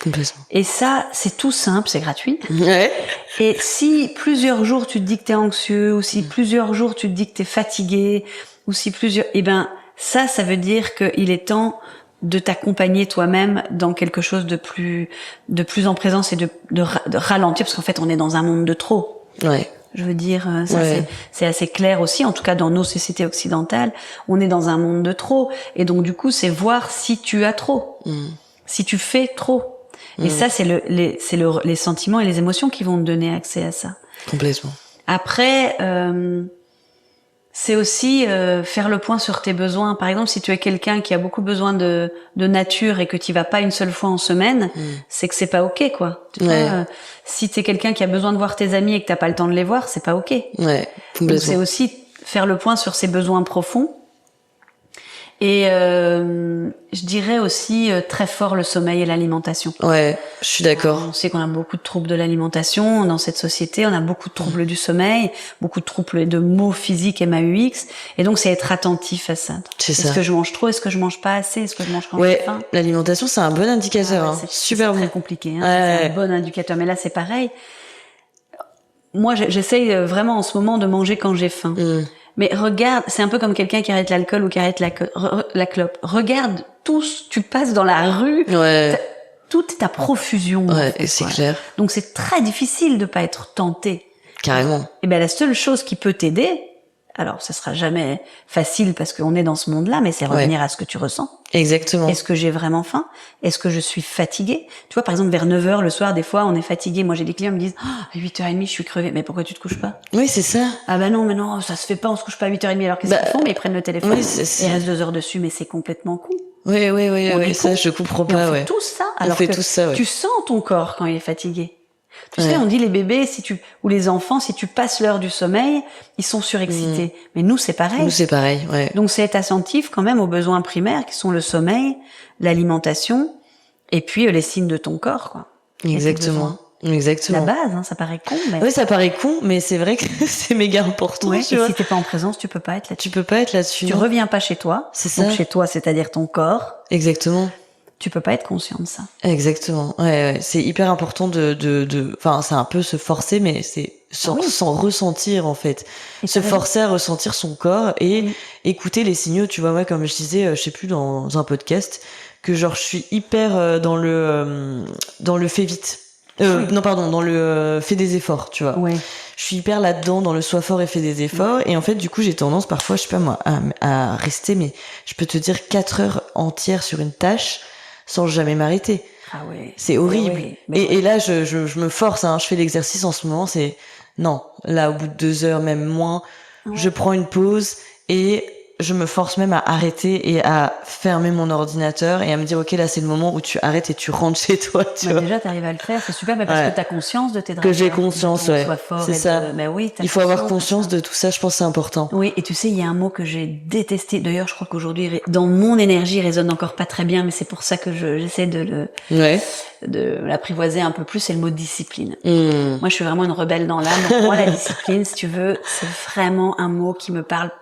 Complètement. Et ça, c'est tout simple, c'est gratuit. Ouais. Et si plusieurs jours tu te dis que t'es anxieux, ou si plusieurs jours tu te dis que t'es fatigué, ou si plusieurs, ça veut dire qu'il est temps de t'accompagner toi-même dans quelque chose de plus en présence et de ralentir, parce qu'en fait, on est dans un monde de trop. Ouais. Je veux dire, ça c'est assez clair aussi, en tout cas dans nos sociétés occidentales, on est dans un monde de trop. Et donc du coup, c'est voir si tu as trop, si tu fais trop. Et ça, c'est les sentiments et les émotions qui vont te donner accès à ça. Complètement. Après, c'est aussi faire le point sur tes besoins. Par exemple, si tu es quelqu'un qui a beaucoup besoin de nature et que tu vas pas une seule fois en semaine, c'est que c'est pas ok, quoi. Tu vois, si t'es quelqu'un qui a besoin de voir tes amis et que t'as pas le temps de les voir, c'est pas ok. Ouais, complètement. Donc c'est aussi faire le point sur ses besoins profonds. Et je dirais aussi très fort le sommeil et l'alimentation. Ouais, je suis d'accord. On sait qu'on a beaucoup de troubles de l'alimentation dans cette société, on a beaucoup de troubles du sommeil, beaucoup de troubles de maux physiques MAUX, et donc c'est être attentif à ça. C'est ça. Est-ce que je mange trop, est-ce que je mange pas assez, est-ce que je mange quand j'ai faim? L'alimentation c'est un bon indicateur. C'est super très bon. compliqué, c'est un bon indicateur. Mais là c'est pareil. Moi j'essaye vraiment en ce moment de manger quand j'ai faim. Mais regarde, c'est un peu comme quelqu'un qui arrête l'alcool ou qui arrête la clope. Regarde, tu passes dans la rue, tout est à profusion. Ouais, c'est clair. Donc c'est très difficile de pas être tenté. Carrément. Et la seule chose qui peut t'aider, alors ça sera jamais facile parce qu'on est dans ce monde-là, mais c'est revenir à ce que tu ressens. Exactement. Est-ce que j'ai vraiment faim? Est-ce que je suis fatiguée? Tu vois, par exemple, vers 9h le soir, des fois, on est fatigué. Moi, j'ai des clients qui me disent, à 8h30, je suis crevée. Mais pourquoi tu te couches pas? Oui, c'est ça. Ah non, mais non, ça se fait pas, on se couche pas à 8h30. Alors qu'est-ce qu'ils font? Mais ils prennent le téléphone. Oui, et restent 2 heures dessus, mais c'est complètement con. Oui, ça, je comprends pas, on fait tous ça. Alors que tu sens ton corps quand il est fatigué. Tu sais, on dit les bébés, ou les enfants, si tu passes l'heure du sommeil, ils sont surexcités. Mais nous, c'est pareil. Nous, c'est pareil, ouais. Donc, c'est être attentif quand même aux besoins primaires qui sont le sommeil, l'alimentation, et puis les signes de ton corps, quoi. Exactement. La base, ça paraît con, mais... Oui, ça paraît con, mais c'est vrai que c'est méga important, tu vois. Et si t'es pas en présence, tu peux pas être là-dessus. Tu peux pas être là-dessus. Tu reviens pas chez toi. C'est ça. Donc, chez toi, c'est-à-dire ton corps. Exactement. Tu peux pas être conscient de ça. Exactement. Ouais. C'est hyper important enfin, c'est un peu se forcer, mais c'est sans ressentir, en fait. Se forcer à ressentir son corps et écouter les signaux, tu vois. Moi, comme je disais, je sais plus, dans un podcast, que genre, je suis hyper dans le fais vite. Non, pardon, dans le fais des efforts, tu vois. Ouais. Je suis hyper là-dedans, dans le sois fort et fais des efforts. Et en fait, du coup, j'ai tendance parfois, je sais pas moi, à rester, mais je peux te dire 4 heures entières sur une tâche sans jamais m'arrêter. Ah ouais. C'est horrible. Et là, je me force, je fais l'exercice en ce moment, c'est, non, là, au bout de 2 heures, même moins, je prends une pause et je me force même à arrêter et à fermer mon ordinateur et à me dire, ok, là, c'est le moment où tu arrêtes et tu rentres chez toi, tu vois. Déjà, t'arrives à le faire, c'est super, mais parce que t'as conscience de tes drivers. Que j'ai conscience, c'est ça. Il faut avoir conscience de tout ça, je pense que c'est important. Oui, et tu sais, il y a un mot que j'ai détesté. D'ailleurs, je crois qu'aujourd'hui, dans mon énergie, il résonne encore pas très bien, mais c'est pour ça que j'essaie de l'apprivoiser un peu plus, c'est le mot discipline. Moi, je suis vraiment une rebelle dans l'âme. Donc, moi, la discipline, si tu veux, c'est vraiment un mot qui me parle.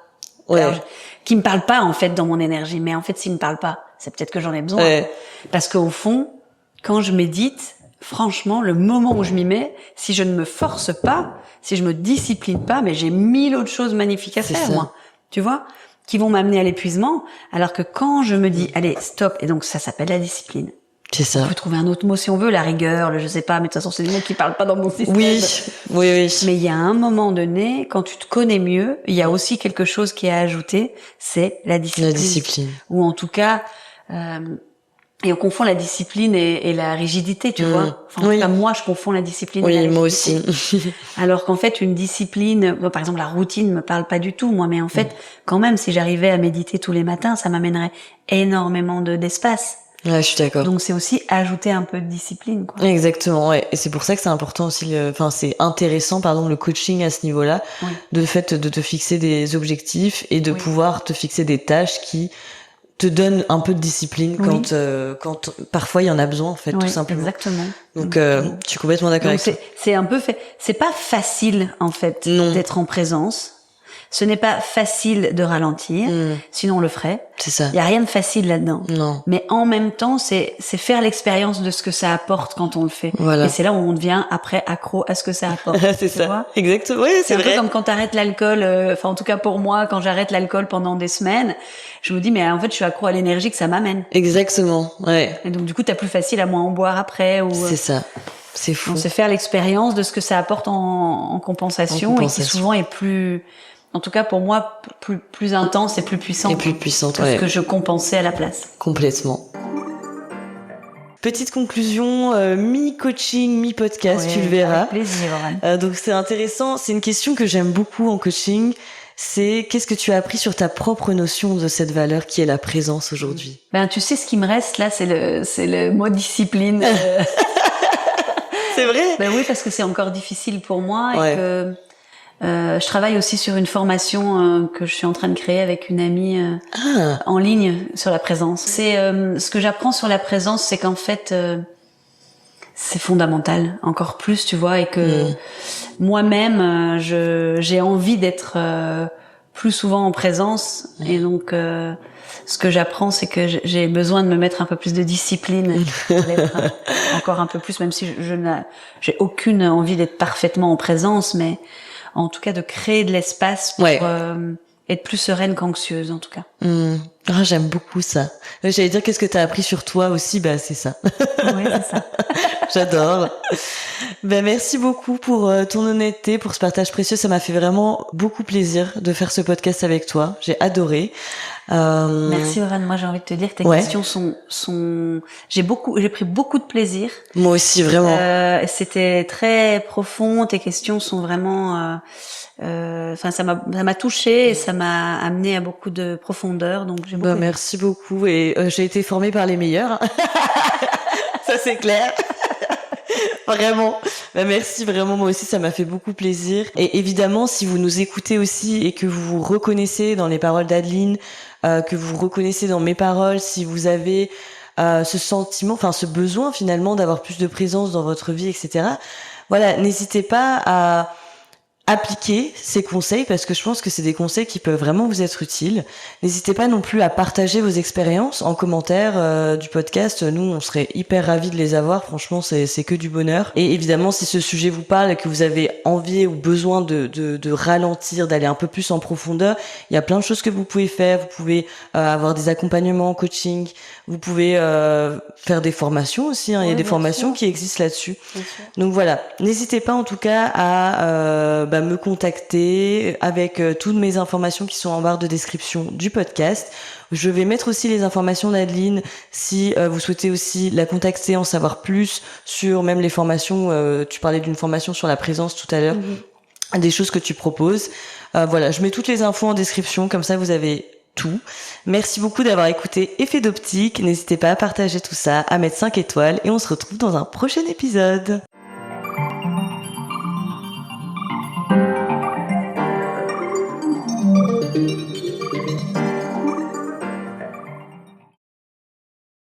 Alors, qui me parle pas en fait dans mon énergie, mais en fait s'il me parle pas, c'est peut-être que j'en ai besoin. Parce qu'au fond, quand je médite, franchement, le moment où je m'y mets, si je ne me force pas, si je me discipline pas, mais j'ai 1000 autres choses magnifiques à faire, moi. Tu vois, qui vont m'amener à l'épuisement, alors que quand je me dis allez, stop, et donc ça s'appelle la discipline. C'est ça. On peut trouver un autre mot si on veut, la rigueur, je sais pas, mais de toute façon, c'est des mots qui parlent pas dans mon système. Oui. Mais il y a un moment donné, quand tu te connais mieux, il y a aussi quelque chose qui est à ajouter, c'est la discipline. La discipline. Ou en tout cas, et on confond la discipline et la rigidité, tu vois. Enfin, en tout cas, moi, je confonds la discipline et la rigidité. Oui, moi aussi. Alors qu'en fait, une discipline, par exemple, la routine me parle pas du tout, moi, mais en fait, quand même, si j'arrivais à méditer tous les matins, ça m'amènerait énormément d'espace. Ouais, je suis d'accord. Donc c'est aussi ajouter un peu de discipline, quoi. Exactement, ouais. Et c'est pour ça que c'est important aussi, c'est intéressant, le coaching à ce niveau-là, de fait de te fixer des objectifs et de pouvoir te fixer des tâches qui te donnent un peu de discipline quand parfois il y en a besoin, en fait, tout simplement. Exactement. Donc, je suis complètement d'accord avec toi. C'est un peu c'est pas facile, en fait, d'être en présence. Ce n'est pas facile de ralentir, sinon on le ferait. C'est ça. Il y a rien de facile là-dedans. Non. Mais en même temps, c'est faire l'expérience de ce que ça apporte quand on le fait. Voilà. Et c'est là où on devient après accro à ce que ça apporte. C'est ça. Vois, exactement. Oui, c'est vrai. C'est un peu comme quand t'arrêtes l'alcool. Enfin, en tout cas pour moi, quand j'arrête l'alcool pendant des semaines, je me dis mais en fait, je suis accro à l'énergie que ça m'amène. Exactement. Ouais. Et donc du coup, t'as plus facile à moins en boire après. Ou c'est ça. C'est fou. On sait faire l'expérience de ce que ça apporte en compensation, et qui souvent est plus, en tout cas pour moi, plus intense et plus puissante. Et plus puissante, que ce que je compensais à la place. Complètement. Petite conclusion, mi-coaching, mi-podcast, tu le verras. Avec plaisir, donc c'est intéressant. C'est une question que j'aime beaucoup en coaching. C'est qu'est-ce que tu as appris sur ta propre notion de cette valeur qui est la présence aujourd'hui? Ben tu sais, ce qui me reste là, c'est le mot discipline. C'est vrai? Ben oui, parce que c'est encore difficile pour moi, et que je travaille aussi sur une formation que je suis en train de créer avec une amie en ligne sur la présence. C'est ce que j'apprends sur la présence, c'est qu'en fait c'est fondamental, encore plus, tu vois, et que moi-même j'ai envie d'être plus souvent en présence, et donc ce que j'apprends, c'est que j'ai besoin de me mettre un peu plus de discipline pour l'être encore un peu plus, même si j'ai aucune envie d'être parfaitement en présence, mais en tout cas de créer de l'espace pour être plus sereine qu'anxieuse, en tout cas. Ah, j'aime beaucoup ça. J'allais dire qu'est-ce que t'as appris sur toi aussi, bah c'est ça. Oui, c'est ça. J'adore. Ben merci beaucoup pour ton honnêteté, pour ce partage précieux. Ça m'a fait vraiment beaucoup plaisir de faire ce podcast avec toi. J'ai adoré. Merci Aurane. Moi j'ai envie de te dire que tes questions sont j'ai pris beaucoup de plaisir. Moi aussi, vraiment. C'était très profond. Tes questions sont vraiment enfin ça m'a touchée, et ça m'a amené à beaucoup de profondeur, donc j'ai beaucoup merci beaucoup, et j'ai été formée par les meilleurs. Ça c'est clair. Vraiment. Merci vraiment, moi aussi ça m'a fait beaucoup plaisir. Et évidemment, si vous nous écoutez aussi et que vous vous reconnaissez dans les paroles d'Adeline, que vous reconnaissez dans mes paroles, si vous avez ce sentiment, enfin ce besoin finalement d'avoir plus de présence dans votre vie, etc. Voilà, n'hésitez pas à appliquer ces conseils, parce que je pense que c'est des conseils qui peuvent vraiment vous être utiles. N'hésitez pas non plus à partager vos expériences en commentaire du podcast. Nous, on serait hyper ravis de les avoir. Franchement, c'est que du bonheur. Et évidemment, si ce sujet vous parle et que vous avez envie ou besoin de ralentir, d'aller un peu plus en profondeur, il y a plein de choses que vous pouvez faire. Vous pouvez avoir des accompagnements en coaching. Vous pouvez faire des formations aussi. Il y a des formations qui existent là-dessus. Donc voilà, n'hésitez pas en tout cas à me contacter avec toutes mes informations qui sont en barre de description du podcast. Je vais mettre aussi les informations d'Adeline si vous souhaitez aussi la contacter, en savoir plus sur même les formations. Tu parlais d'une formation sur la présence tout à l'heure, des choses que tu proposes. Voilà, je mets toutes les infos en description, comme ça vous avez tout. Merci beaucoup d'avoir écouté Effet d'optique. N'hésitez pas à partager tout ça, à mettre 5 étoiles, et on se retrouve dans un prochain épisode.